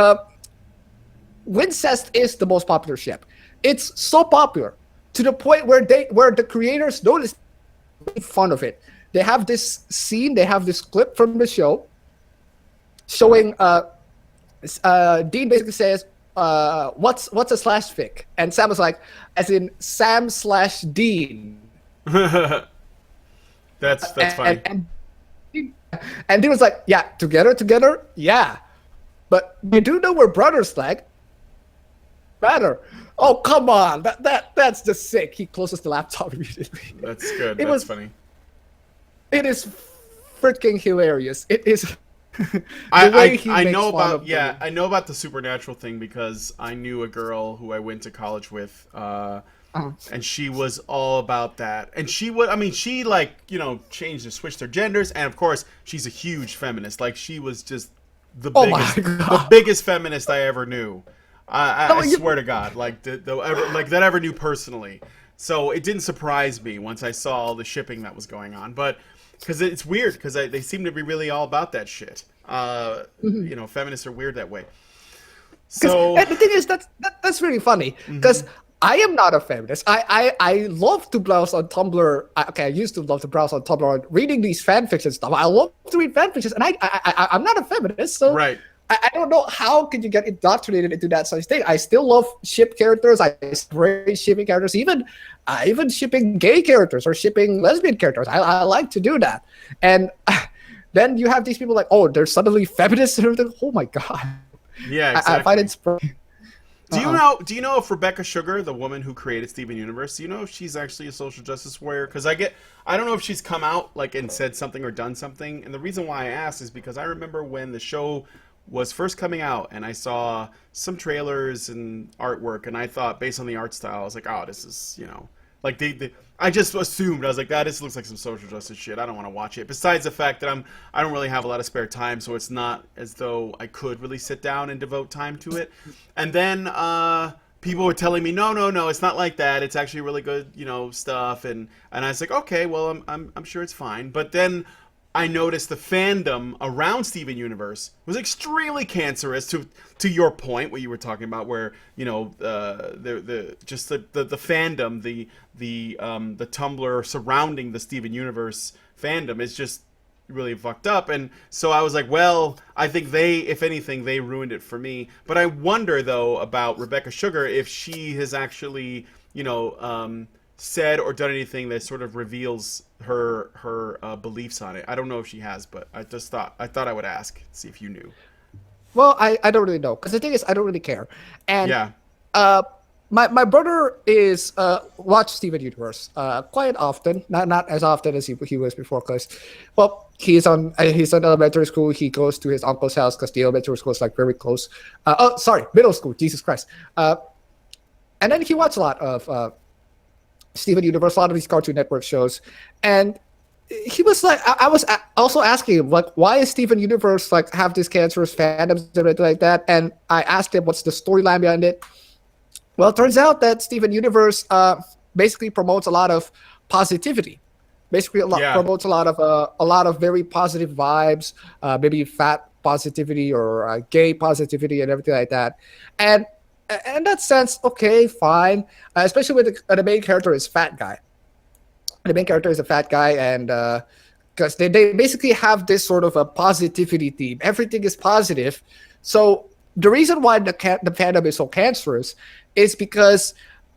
Wincest is the most popular ship. It's so popular to the point where the creators notice fun of it. They have this scene, they have this clip from the show showing Dean basically says, what's a slash fic? And Sam was like, as in Sam/Dean. That's funny. And Dean was like, yeah, together, yeah. But you do know we're brothers, like. matter. Oh, come on. That's just sick. He closes the laptop immediately. That's good. That's funny. It is freaking hilarious. It is. I know about I know about the supernatural thing because I knew a girl who I went to college with, and she was all about that. And she would, I mean, she like changed and switched her genders, and of course she's a huge feminist. Like she was just the biggest feminist I ever knew. I swear to God, like that ever knew personally. So it didn't surprise me once I saw all the shipping that was going on, but. Because it's weird, because they seem to be really all about that shit. Feminists are weird that way. So and the thing is, that's really funny, because I am not a feminist. I love to browse on Tumblr. I used to love to browse on Tumblr, reading these fanfiction stuff. I love to read fanfictions, and I'm not a feminist, so right. I don't know how could you get indoctrinated into that such thing. I still love ship characters. I embrace shipping characters, even shipping gay characters or shipping lesbian characters. I like to do that. And then you have these people like, oh, they're suddenly feminists and everything. Oh my god. Yeah, exactly. I find it. Do you know if Rebecca Sugar, the woman who created Steven Universe, do you know if she's actually a social justice warrior? Because I don't know if she's come out like and said something or done something. And the reason why I asked is because I remember when the show was first coming out and I saw some trailers and artwork, and I thought, based on the art style, I was like, oh, this is, like I just assumed, I was like, this looks like some social justice shit. I don't want to watch it. Besides the fact that I don't really have a lot of spare time, so it's not as though I could really sit down and devote time to it. And then people were telling me, no, it's not like that. It's actually really good, stuff. And I was like, okay, well, I'm sure it's fine. But then I noticed the fandom around Steven Universe was extremely cancerous. To your point, what you were talking about, where the fandom, the Tumblr surrounding the Steven Universe fandom is just really fucked up. And so I was like, well, I think if anything, they ruined it for me. But I wonder though about Rebecca Sugar, if she has actually said or done anything that sort of reveals her beliefs on it. I don't know if she has, but I thought I would ask, see if you knew. Well, I don't really know, because the thing is, I don't really care. And yeah, my brother is watch Steven Universe quite often, not as often as he was before, because he's on elementary school. He goes to his uncle's house because the elementary school is like very close. Middle school. Jesus Christ. And then he watched a lot of Steven Universe, a lot of these Cartoon Network shows, and he was like, I was also asking him, like, why is Steven Universe like have this cancerous fandoms and everything like that? And I asked him, what's the storyline behind it? Well, it turns out that Steven Universe basically promotes a lot of positivity. Basically, promotes a lot of very positive vibes, maybe fat positivity or gay positivity and everything like that. And in that sense, okay, fine. Especially with the main character is fat guy. The main character is a fat guy, and because they basically have this sort of a positivity theme. Everything is positive. So the reason why the fandom is so cancerous is because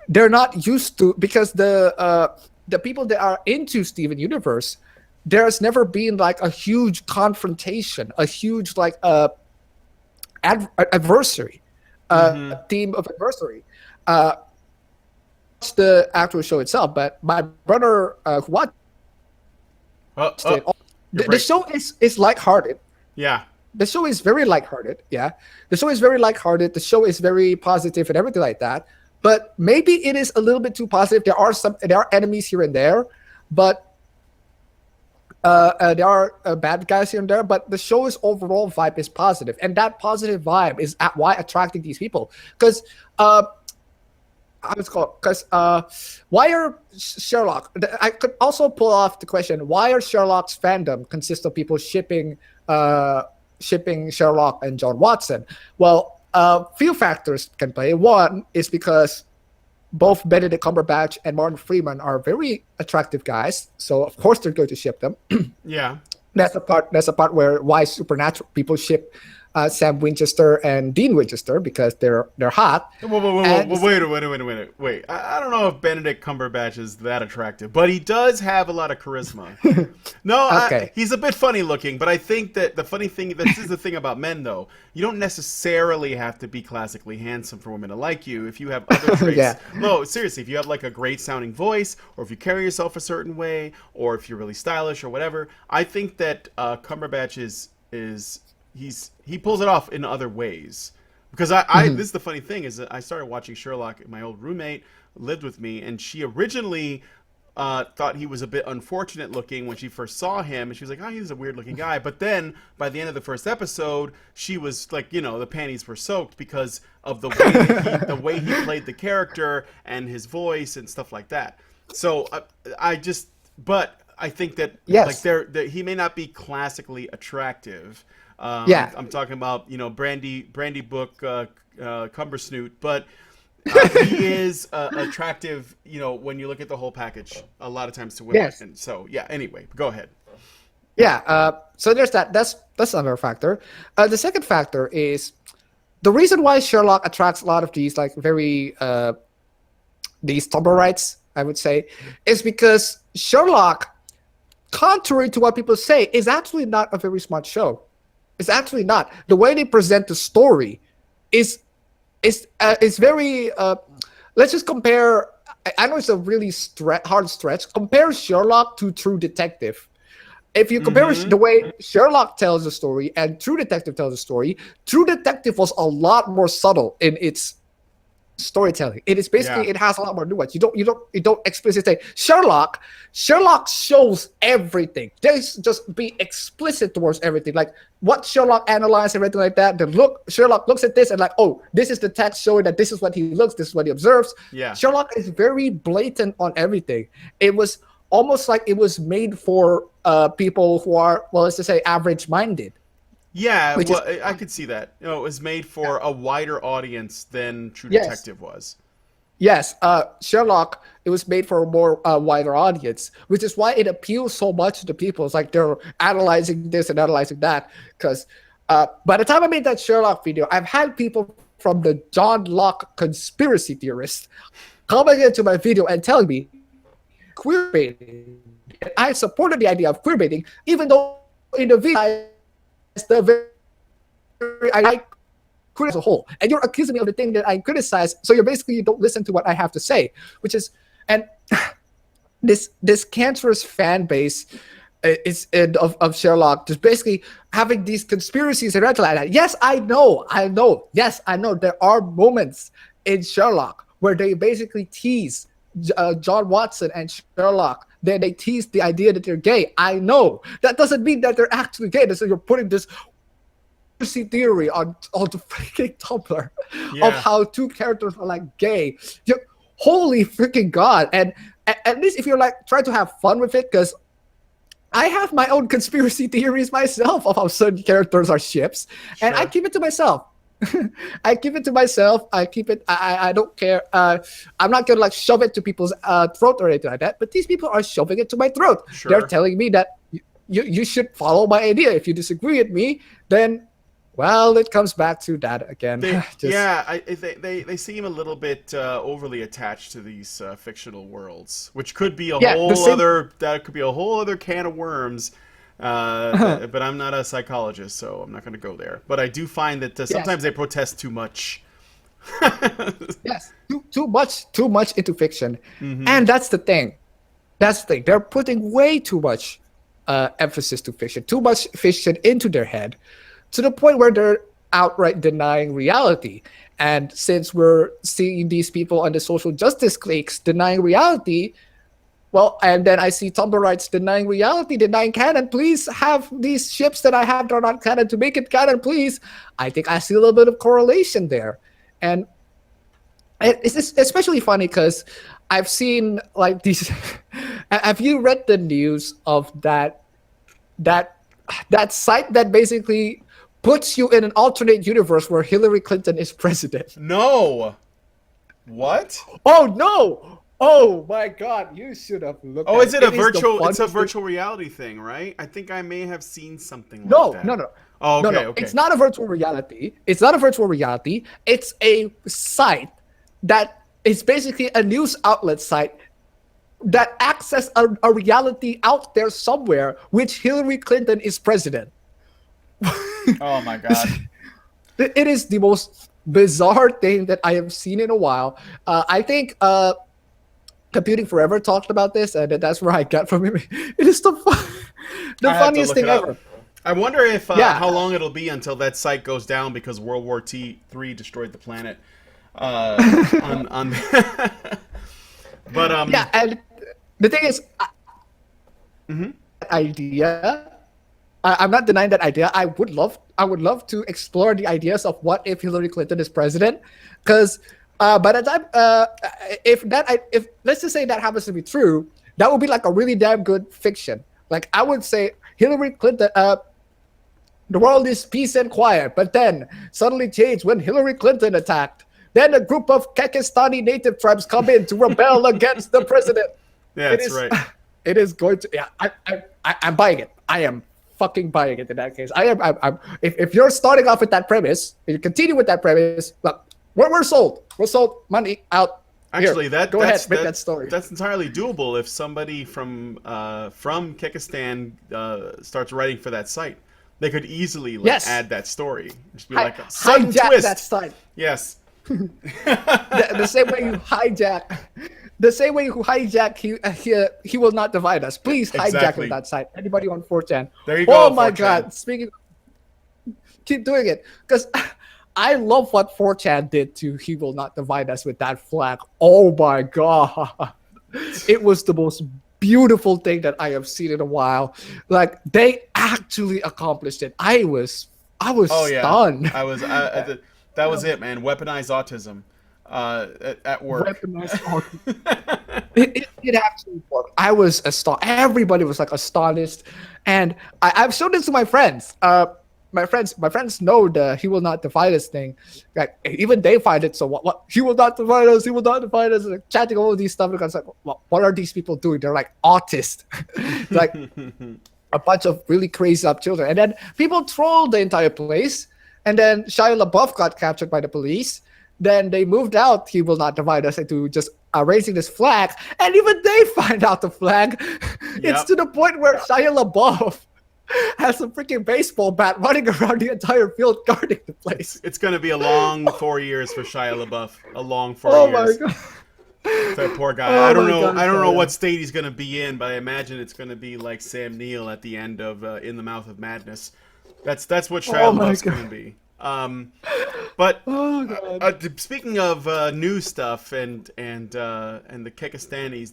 they're not used to, because the people that are into Steven Universe, there's never been like a huge confrontation, a huge like adversary. Theme of adversary. It's the actual show itself, but my brother who watched it, the show is lighthearted. Yeah. The show is very lighthearted. Yeah. The show is very lighthearted. The show is very positive and everything like that. But maybe it is a little bit too positive. There are enemies here and there, but there are bad guys here and there, but the show's overall vibe is positive, and that positive vibe is why attracting these people. Because why are Sherlock? I could also pull off the question: why are Sherlock's fandom consist of people shipping Sherlock and John Watson? Well, few factors can play. One is because both Benedict Cumberbatch and Martin Freeman are very attractive guys, so of course they're going to ship them. Yeah, that's the part where why supernatural people ship Sam Winchester and Dean Winchester because they're hot. Wait. I don't know if Benedict Cumberbatch is that attractive, but he does have a lot of charisma. No, Okay. he's a bit funny looking, but I think that the funny thing, this is the thing about men though, you don't necessarily have to be classically handsome for women to like you. If you have other traits, Yeah. no, seriously, if you have like a great sounding voice, or if you carry yourself a certain way, or if you're really stylish or whatever, I think that Cumberbatch he pulls it off in other ways. Because this is the funny thing, is that I started watching Sherlock. My old roommate lived with me, and she originally thought he was a bit unfortunate looking when she first saw him, and she was like, "Oh, he's a weird looking guy." But then by the end of the first episode, she was like, the panties were soaked because of the way he played the character and his voice and stuff like that. So but I think that Yes. like he may not be classically attractive. Yeah. I'm talking about Brandy Book Cumbersnoot, but he is attractive. When you look at the whole package, a lot of times to women. Yes. And so yeah. Anyway, go ahead. Yeah. So there's that. That's another factor. The second factor is the reason why Sherlock attracts a lot of these like very these Tumblrites, I would say, is because Sherlock, contrary to what people say, is actually not a very smart show. It's actually not. The way they present the story is very. Let's just compare. I know it's a really hard stretch. Compare Sherlock to True Detective. If you compare the way Sherlock tells the story and True Detective tells the story, True Detective was a lot more subtle in its storytelling. It is basically It has a lot more nuance. You don't explicitly say Sherlock shows everything. Just be explicit towards everything, like what Sherlock analyzed, everything like that. Sherlock looks at this and like, oh, this is the text showing that this is what he looks, this is what he observes. Sherlock is very blatant on everything. It was almost like it was made for people who are, well, let's just say, average minded. Yeah, I could see that. It was made for a wider audience than True Detective was. Yes, Sherlock, it was made for a more wider audience, which is why it appeals so much to people. It's like they're analyzing this and analyzing that. Because by the time I made that Sherlock video, I've had people from the John Locke conspiracy theorists coming into my video and telling me queerbaiting. I supported the idea of queerbaiting, even though in the video, I like queer as a whole, and you're accusing me of the thing that I criticize. So you don't listen to what I have to say, which is, and this cancerous fan base of Sherlock just basically having these conspiracies and like that. Yes, I know. Yes, I know. There are moments in Sherlock where they basically tease John Watson and Sherlock. Then they tease the idea that they're gay. I know. That doesn't mean that they're actually gay. So you're putting this theory on the freaking Tumblr of how two characters are like gay. Holy freaking God. And at least if you're like trying to have fun with it, because I have my own conspiracy theories myself of how certain characters are ships, and I keep it to myself. I keep it to myself. I don't care. I'm not gonna like shove it to people's throat or anything like that. But these people are shoving it to my throat. Sure. They're telling me that you should follow my idea. If you disagree with me, then well, it comes back to that again. They seem a little bit overly attached to these fictional worlds, which could be that could be a whole other can of worms. But I'm not a psychologist, so I'm not going to go there. But I do find that sometimes they protest too much. Yes, too much into fiction, and that's the thing. They're putting way too much emphasis to fiction, too much fiction into their head, to the point where they're outright denying reality. And since we're seeing these people on the social justice cliques denying reality, well, and then I see Tumblrites denying reality, denying canon. Please have these ships that I have that are not canon to make it canon, please. I think I see a little bit of correlation there. And it's especially funny because I've seen like these. Have you read the news of that site that basically puts you in an alternate universe where Hillary Clinton is president? No. What? Oh no! Oh my God! You should have looked Oh, at is it. it a It is the virtual? It's a funniest thing. virtual reality thing, right? I think I may have seen something like No, that. no, no, Oh, no, okay, no. okay. It's not a virtual reality. It's not a virtual reality. It's a site that is basically a news outlet site that access a reality out there somewhere, which Hillary Clinton is president. Oh my God. It is the most bizarre thing that I have seen in a while. I think Computing Forever talked about this, and that's where I got from him. It is the I have to funniest look thing it up. ever. I wonder if Yeah, how long it'll be until that site goes down because World War III destroyed the planet. On but yeah, and the thing is, mhm. idea. I'm not denying that idea. I would love to explore the ideas of what if Hillary Clinton is president, because by the time if let's just say that happens to be true, that would be like a really damn good fiction. Like I would say Hillary Clinton. The world is peace and quiet, but then suddenly changed when Hillary Clinton attacked. Then a group of Kekistani native tribes come in to rebel against the president. Yeah, It that's is, right. it is going to. Yeah, I'm buying it. I am fucking buying it in that case. I am. If you're starting off with that premise, and you continue with that premise, look, we're sold. We're sold. Money out. Actually, Here, go ahead, make that story. That's entirely doable if somebody from Kyrgyzstan starts writing for that site. They could easily Yes. add that story. Just be like a sudden hijack twist. that site. Yes. The same way you hijack. The same way you hijack, he will not divide us. Please hijack Exactly. that site. Anybody on 4chan? There you go, Oh my 4chan. God! Speaking, keep doing it because I love what 4chan did to "He Will Not Divide Us" with that flag. Oh my God! It was the most beautiful thing that I have seen in a while. Like they actually accomplished it. I was Oh yeah. stunned. That was it, man. Weaponized autism at work. It actually worked. I was astonished. Everybody was like astonished, and I've shown this to my friends. My friends know the "He Will Not Divide Us" thing. Like even they find it so what? He will not divide us. He will not divide us. Like, chatting all of these stuff because like, what are these people doing? They're like autists, like a bunch of really crazy up children. And then people trolled the entire place. And then Shia LaBeouf got captured by the police. Then they moved out "He Will Not Divide Us" into just raising this flag. And even they find out the flag. It's Yep. to the point where Shia LaBeouf has a freaking baseball bat running around the entire field guarding the place. It's going to be a long 4 years for Shia LaBeouf. A long 4 Oh years. my God. That poor guy. Oh I don't my know. God, I don't know Shia. what state he's going to be in, but I imagine it's going to be like Sam Neill at the end of In the Mouth of Madness. That's what Shia Oh my LaBeouf's God. going to be. But Oh God. speaking of new stuff and the Kekistanis,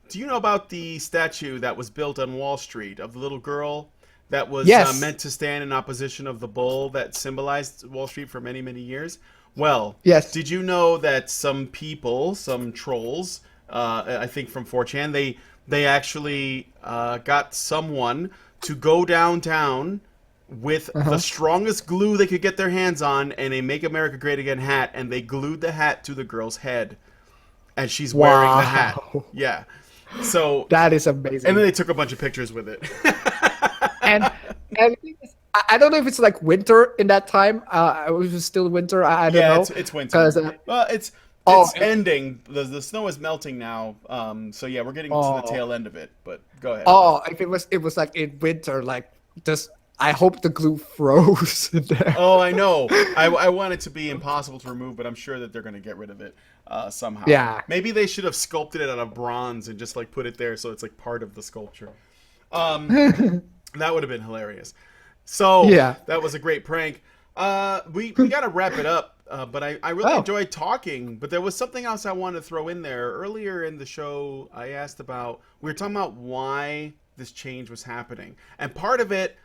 do you know about the statue that was built on Wall Street of the little girl that was Yes. meant to stand in opposition of the bull that symbolized Wall Street for many, many years? Well, Yes. did you know that some people, some trolls, I think from 4chan, they actually got someone to go downtown with the strongest glue they could get their hands on and a "Make America Great Again" hat, and they glued the hat to the girl's head, and she's wearing the hat. Wow. Yeah. So That is amazing. and then they took a bunch of pictures with it. and the thing is, I don't know if it's like winter in that time. It was still winter. I don't Yeah, know. it's winter. 'Cause, Well, it's Oh, ending. The snow is melting now. So yeah, we're getting to the tail end of it. But go ahead. oh, if it was like in winter, like just I hope the glue froze in there. Oh, I know. I want it to be impossible to remove, but I'm sure that they're going to get rid of it somehow. Yeah. Maybe they should have sculpted it out of bronze and just like put it there so it's like part of the sculpture. That would have been hilarious. So Yeah. that was a great prank. We got to wrap it up. But I really enjoyed talking. But there was something else I wanted to throw in there. Earlier in the show, I asked about, we were talking about why this change was happening. And part of it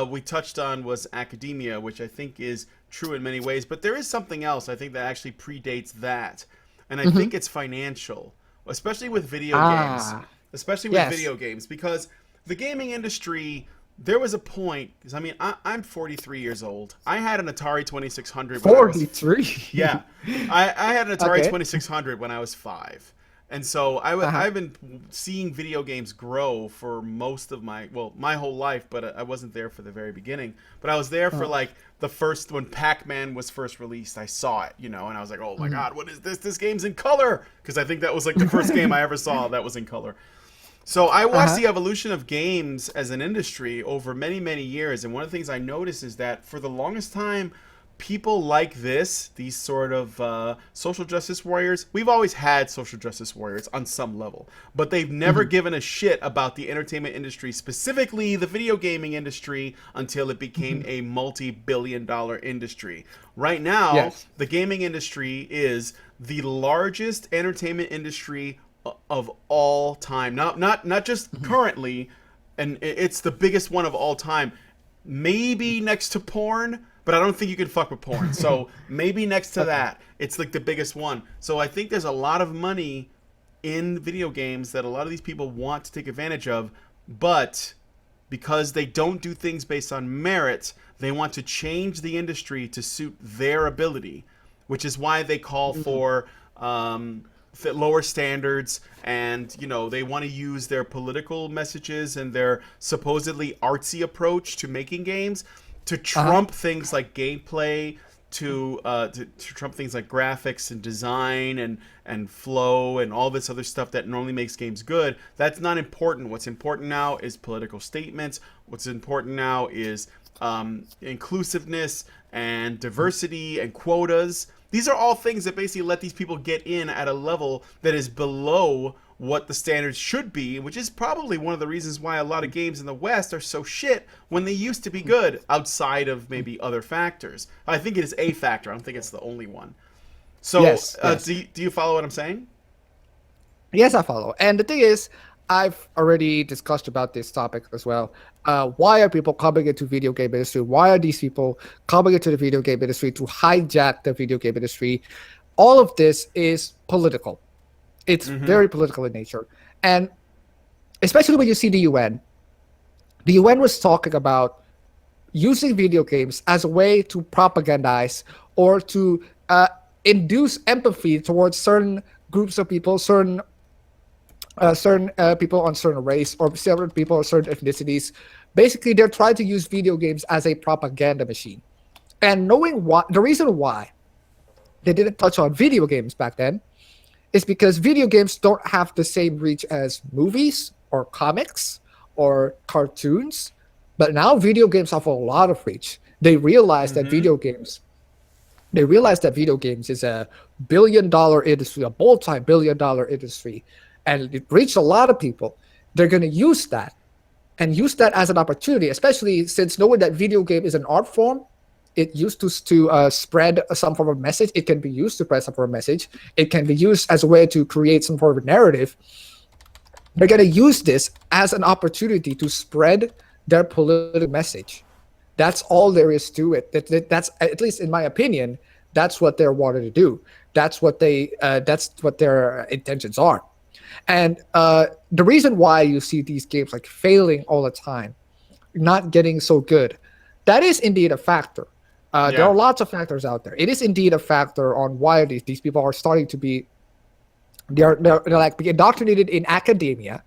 we touched on was academia, which I think is true in many ways. But there is something else I think that actually predates that. And I think it's financial, especially with video games. Especially with video games. Because the gaming industry... There was a point, because I mean, I'm 43 years old. I had an Atari 2600. 43. Yeah, I had an Atari Okay. 2600 when I was 5, And so Uh-huh. I've been seeing video games grow for most of my whole life, but I wasn't there for the very beginning. But I was there for Uh-huh. like the first, when Pac-Man was first released. I saw it, and I was like, oh my Mhm. God, what is this? This game's in color. Because I think that was like the first game I ever saw that was in color. So I watched Uh-huh. the evolution of games as an industry over many, many years, and one of the things I noticed is that for the longest time, people like these sort of social justice warriors, we've always had social justice warriors on some level, but they've never Mhm. given a shit about the entertainment industry, specifically the video gaming industry, until it became Mhm. a multi-billion-dollar industry. Right now, Yes. the gaming industry is the largest entertainment industry of all time. Not just Mhm. currently, and it's the biggest one of all time. Maybe next to porn, but I don't think you can fuck with porn. So maybe next to Okay. that, it's like the biggest one. So I think there's a lot of money in video games that a lot of these people want to take advantage of, but because they don't do things based on merit, they want to change the industry to suit their ability, which is why they call Mhm. for lower standards, and they want to use their political messages and their supposedly artsy approach to making games to Uh-huh. trump things like gameplay, to trump things like graphics and design and flow and all this other stuff that normally makes games good. That's not important. What's important now is political statements. What's important now is inclusiveness and diversity and quotas. These are all things that basically let these people get in at a level that is below what the standards should be, which is probably one of the reasons why a lot of games in the West are so shit when they used to be good, outside of maybe other factors. I think it is a factor. I don't think it's the only one. So, Yes, yes. do you follow what I'm saying? Yes, I follow. And the thing is, I've already discussed about this topic as well. Why are people coming into video game industry? Why are these people coming into the video game industry to hijack the video game industry? All of this is political. It's Mm-hmm. very political in nature. And especially when you see the UN was talking about using video games as a way to propagandize or to induce empathy towards certain groups of people, certain people on certain race or certain people on certain ethnicities. Basically, they're trying to use video games as a propaganda machine. And knowing why, the reason why they didn't touch on video games back then is because video games don't have the same reach as movies or comics or cartoons. But now video games have a lot of reach. Mm-hmm. They realize that video games is a billion-dollar industry, a multi-billion-dollar industry, and it reached a lot of people. They're going to use that and use that as an opportunity, especially since knowing that video game is an art form. It used to spread some form of message. It can be used to spread some form of message. It can be used as a way to create some form of narrative. They're going to use this as an opportunity to spread their political message. That's all there is to it. That's, at least in my opinion, that's what they're wanting to do. That's what their intentions are. And the reason why you see these games like failing all the time, not getting so good, that is indeed a factor. There Yeah. are lots of factors out there. It is indeed a factor on why these people are starting to be they're like being indoctrinated in academia,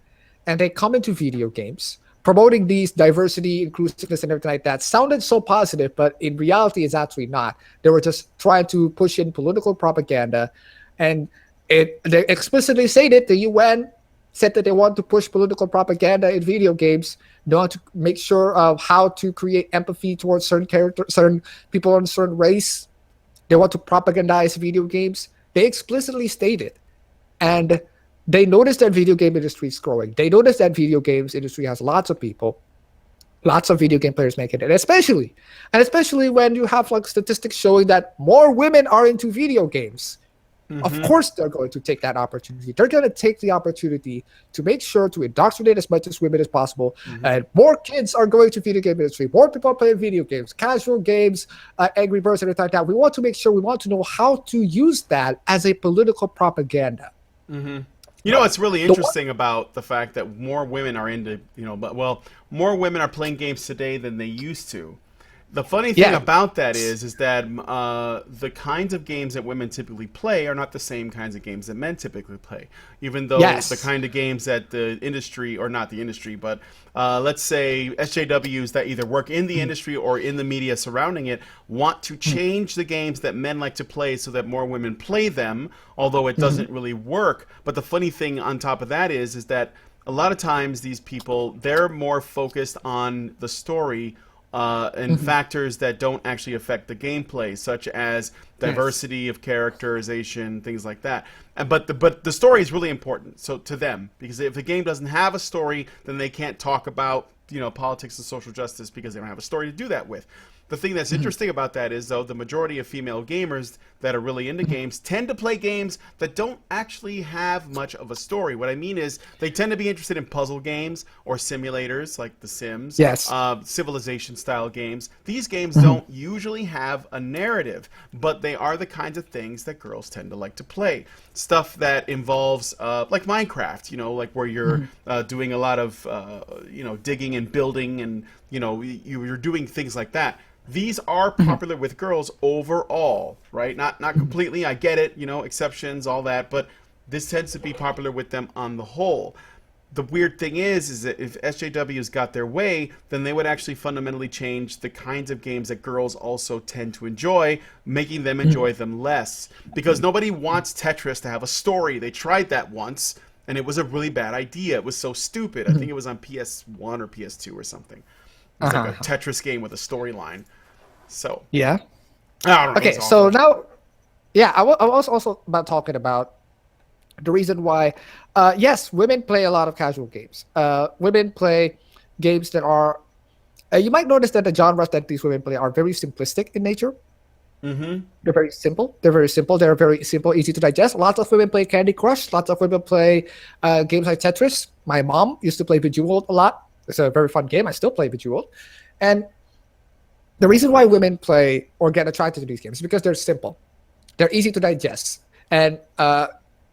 and they come into video games promoting these diversity, inclusiveness, and everything like that. Sounded so positive, but in reality, it's actually not. They were just trying to push in political propaganda, and they explicitly stated the UN said that they want to push political propaganda in video games. They want to make sure of how to create empathy towards certain character, certain people on a certain race. They want to propagandize video games. They explicitly stated, and they noticed that video game industry is growing. They noticed that video games industry has lots of people, lots of video game players making it, especially when you have like statistics showing that more women are into video games. Of Mm-hmm. course, they're going to take that opportunity. They're going to take the opportunity to make sure to indoctrinate as much as women as possible. Mm-hmm. And more kids are going to video game industry. More people are playing video games, casual games, Angry Birds, and everything like that. We want to make sure, we want to know how to use that as a political propaganda. Mm-hmm. You know what's really The one, interesting about the fact that more women are into, but more women are playing games today than they used to. The funny thing Yeah. about that is that the kinds of games that women typically play are not the same kinds of games that men typically play. Even though the Yes. kind of games that the industry, or not the industry, but let's say SJWs that either work in the industry or in the media surrounding it, want to change the games that men like to play so that more women play them, although it doesn't really work. But the funny thing on top of that is that a lot of times these people, they're more focused on the story and factors that don't actually affect the gameplay, such as diversity of characterization, things like that. But the story is really important. So to them, because if the game doesn't have a story, then they can't talk about politics and social justice because they don't have a story to do that with. The thing that's interesting about that is, though, the majority of female gamers that are really into games tend to play games that don't actually have much of a story. What I mean is they tend to be interested in puzzle games or simulators like The Sims, Yes. Civilization-style games. These games don't usually have a narrative, but they are the kinds of things that girls tend to like to play. Stuff that involves, like Minecraft, like where you're doing a lot of, digging and building and, you're doing things like that. These are popular with girls overall, right? Not completely. I get it, exceptions, all that, but this tends to be popular with them on the whole. The weird thing is that if SJWs got their way, then they would actually fundamentally change the kinds of games that girls also tend to enjoy, making them enjoy them less. Because nobody wants Tetris to have a story. They tried that once, and it was a really bad idea. It was so stupid. I think it was on PS1 or PS2 or something. It's like a Tetris game with a storyline. So Yeah. I don't know. Okay, so now, yeah, I was also about talking about the reason why, yes, women play a lot of casual games. Women play games that are, you might notice that the genres that these women play are very simplistic in nature. They're very simple. They're very simple. They're very simple, easy to digest. Lots of women play Candy Crush. Lots of women play games like Tetris. My mom used to play Bejeweled a lot. It's a very fun game. I still play Bejeweled. And the reason why women play or get attracted to these games is because they're simple. They're easy to digest. And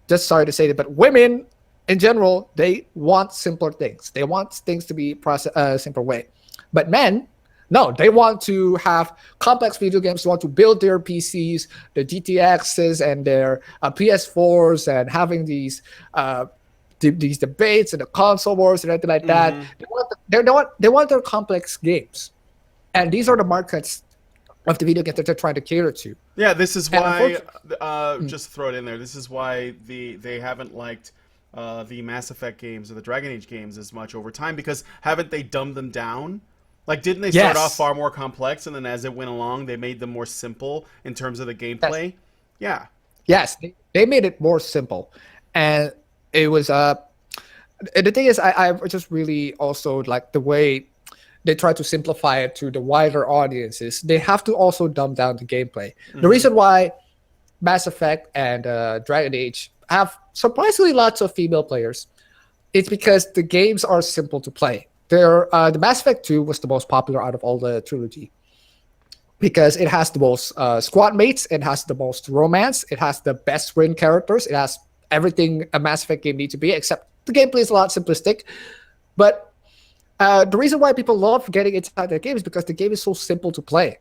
just sorry to say that, but women in general, they want simpler things. They want things to be processed a simpler way. But men, no, they want to have complex video games. They want to build their PCs, their GTXs, and their PS4s, and having these debates and the console wars and everything like that. They want their complex games. And these are the markets of the video games that they're trying to cater to. Yeah, this is why, just throw it in there, this is why they haven't liked the Mass Effect games or the Dragon Age games as much over time, because haven't they dumbed them down? Like, didn't they start off far more complex, and then as it went along, they made them more simple in terms of the gameplay? Yeah. Yes, they made it more simple. And it was, the thing is, I just really also like the way they try to simplify it to the wider audiences. They have to also dumb down the gameplay. The reason why Mass Effect and Dragon Age have surprisingly lots of female players, it's because the games are simple to play. The Mass Effect 2 was the most popular out of all the trilogy because it has the most squad mates, it has the most romance, it has the best written characters, it has everything a Mass Effect game needs to be, except the gameplay is a lot simplistic. But the reason why people love getting inside the game is because the game is so simple to play.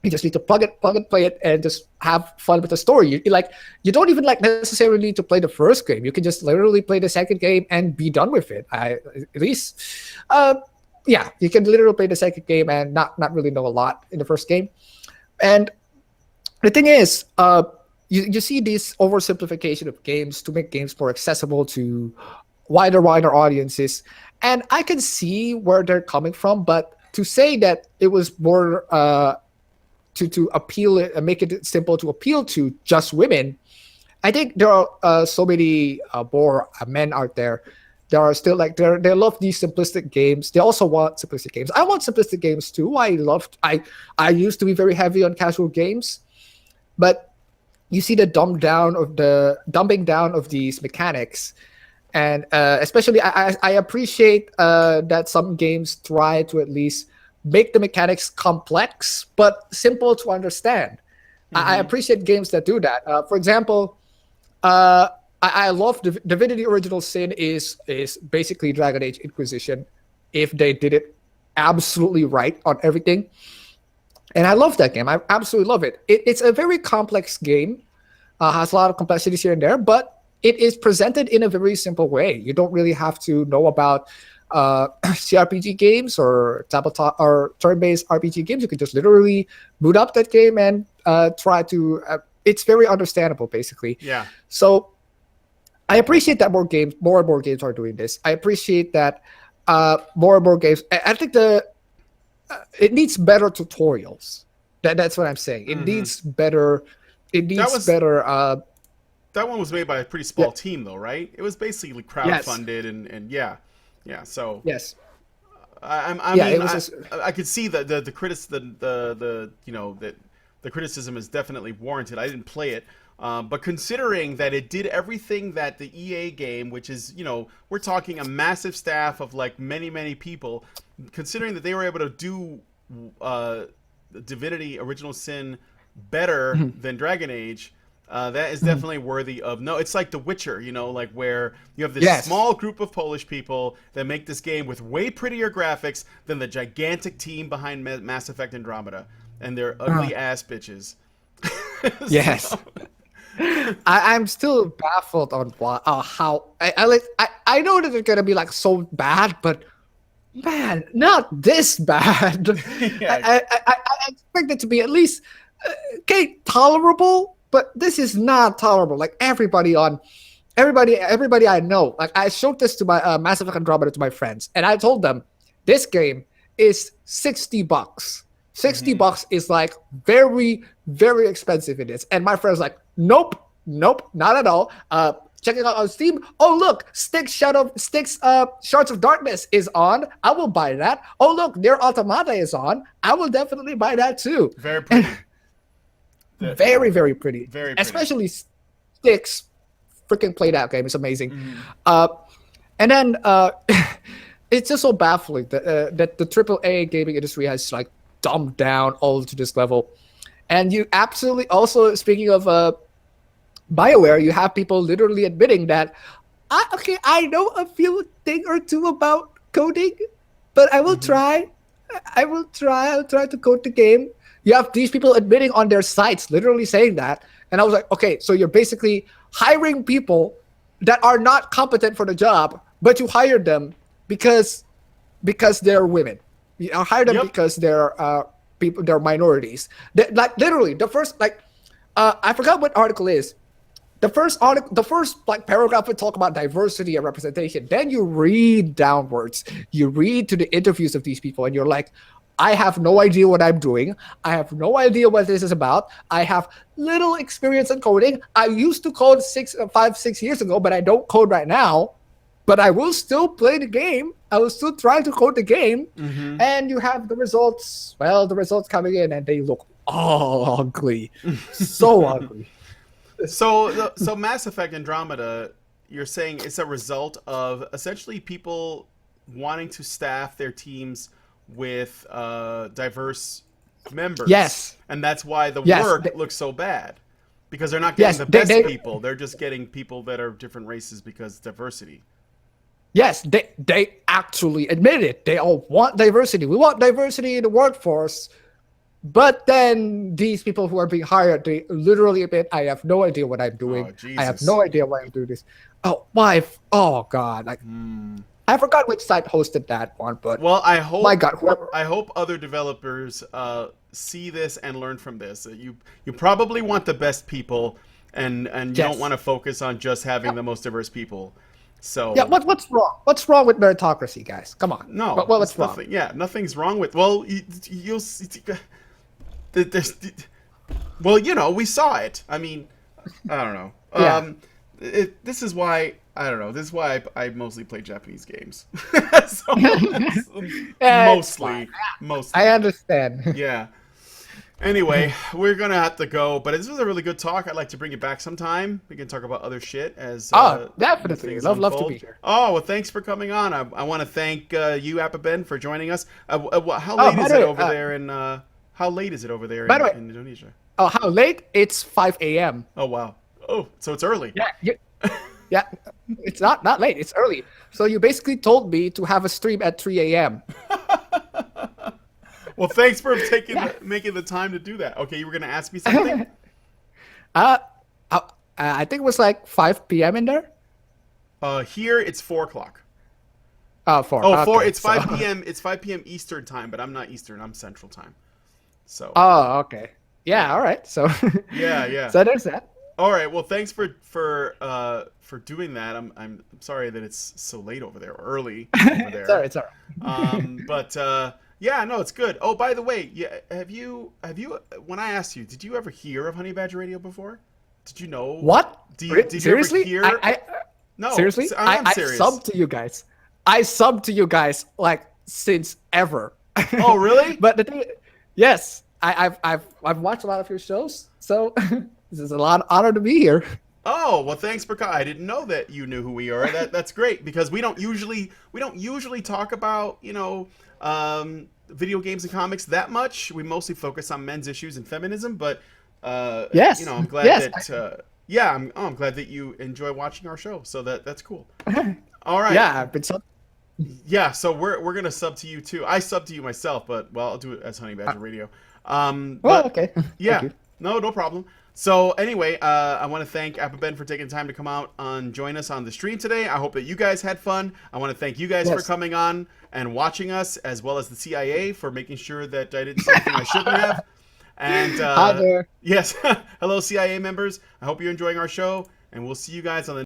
You just need to plug and play it, and just have fun with the story. You don't even necessarily need to play the first game. You can just literally play the second game and be done with it. You can literally play the second game and not really know a lot in the first game. And the thing is, you see this oversimplification of games to make games more accessible to wider audiences. And I can see where they're coming from, but to say that it was more to appeal it and make it simple to appeal to just women, I think there are so many more men out there. They are still they love these simplistic games. They also want simplistic games. I want simplistic games too. I used to be very heavy on casual games, but you see the dumbing down of these mechanics. And especially, I appreciate that some games try to at least make the mechanics complex but simple to understand. I appreciate games that do that. For example, I love Divinity Original Sin is basically Dragon Age Inquisition if they did it absolutely right on everything. And I love that game. I absolutely love it. It's a very complex game, has a lot of complexities here and there, but it is presented in a very simple way. You don't really have to know about CRPG games or tabletop or turn-based RPG games. You can just literally boot up that game and try to. It's very understandable, basically. Yeah. So I appreciate that more and more games are doing this. I appreciate that more and more games. I think it needs better tutorials. That's what I'm saying. It needs better. It needs better. That one was made by a pretty small team, though, right? It was basically crowdfunded, and yeah. So yes, I could see that the criticism is definitely warranted. I didn't play it, but considering that it did everything that the EA game, which is, we're talking a massive staff of like many people, considering that they were able to do Divinity Original Sin better than Dragon Age. That is definitely worthy of no. It's like The Witcher, like where you have this small group of Polish people that make this game with way prettier graphics than the gigantic team behind Mass Effect Andromeda, and they're ugly ass bitches. Yes, I'm still baffled on how I know that they're gonna be like so bad, but man, not this bad. I expect it to be at least tolerable. But this is not tolerable. Like everybody I know. Like I showed this to my Mass Effect Andromeda to my friends, and I told them this game is $60. $60 is like very, very expensive in this. And my friend's like, nope, not at all. Checking out on Steam. Oh look, Styx Shards of Darkness is on. I will buy that. Oh look, Nier Automata is on. I will definitely buy that too. Very pretty. Very, very pretty. Very pretty. Especially Styx. Freaking play that game. It's amazing. And then it's just so baffling that the AAA gaming industry has like dumbed down all to this level. And you absolutely also, speaking of BioWare, you have people literally admitting that, I know a thing or two about coding, but I will try. I'll try to code the game. You have these people admitting on their sites, literally saying that. And I was like, okay, so you're basically hiring people that are not competent for the job, but you hired them because they're women. You hire them because they're people, they're minorities. Like literally, the first I forgot what article is. The first paragraph would talk about diversity and representation. Then you read downwards. You read to the interviews of these people, and you're like, I have no idea what I'm doing. I have no idea what this is about. I have little experience in coding. I used to code 5-6 years ago, but I don't code right now. But I will still play the game. I will still try to code the game. And you have the results. Well, the results coming in, and they look ugly. So ugly. So Mass Effect Andromeda, you're saying it's a result of essentially people wanting to staff their teams with diverse members. Yes. And that's why the work looks so bad. Because they're not getting the best people. They're just getting people that are different races because diversity. Yes, they actually admit it. They all want diversity. We want diversity in the workforce. But then these people who are being hired, they literally admit, I have no idea what I'm doing. I have no idea why I'm doing this. Oh, why? Oh, God. Like, I forgot which site hosted that one, but I hope. My God, whoever. I hope other developers see this and learn from this. You probably want the best people, and you don't want to focus on just having the most diverse people. So what's wrong? What's wrong with meritocracy, guys? Come on. No, what's wrong? Nothing's wrong with. Well, you'll see. We saw it. I mean, I don't know. This is why I don't know. This is why I mostly play Japanese games. Mostly. I understand. Yeah. Anyway, we're gonna have to go, but this was a really good talk. I'd like to bring you back sometime. We can talk about other shit as definitely. Love to be here. Oh, well, thanks for coming on. I want to thank you, Appabend, for joining us. How late is it over there in? How late is it over there in Indonesia? Oh, how late? It's 5 a.m. Oh wow. Oh, so it's early. Yeah. It's not late. It's early. So you basically told me to have a stream at 3 a.m. Well, thanks for making the time to do that. Okay, you were gonna ask me something. Uh, I think it was like 5 p.m. in there. Here it's 4 o'clock. Oh, 4. Oh, okay, it's 5 so- p.m. It's 5 p.m. Eastern time, but I'm not Eastern. I'm Central time. So. Oh, okay. Yeah, all right. So. Yeah. So there's that. All right. Well, thanks for doing that. I'm sorry that it's so late over there, early over there. It's all right. But yeah, no, it's good. Oh, by the way, yeah, have you when I asked you, did you ever hear of Honey Badger Radio before? Did you know? What? Did Seriously? you ever hear? No. Seriously? I'm I serious. subbed to you guys. I subbed to you guys like since ever. Oh, really? But the thing, yes, I've watched a lot of your shows, so this is a lot of honor to be here. Oh, well, thanks for I didn't know that you knew who we are. That's great because we don't usually talk about, video games and comics that much. We mostly focus on men's issues and feminism, but Yes. I'm glad I'm glad that you enjoy watching our show. So that's cool. All right. Yeah, I've been subbed. Yeah, so we're gonna sub to you too. I sub to you myself, but well, I'll do it as Honey Badger Radio. Well, okay. Yeah, Thank you. no problem. So anyway, I want to thank Appabend for taking time to come out and join us on the stream today. I hope that you guys had fun. I want to thank you guys for coming on and watching us, as well as the CIA for making sure that I didn't say anything I shouldn't have. And Hi there. yes, hello CIA members. I hope you're enjoying our show, and we'll see you guys on the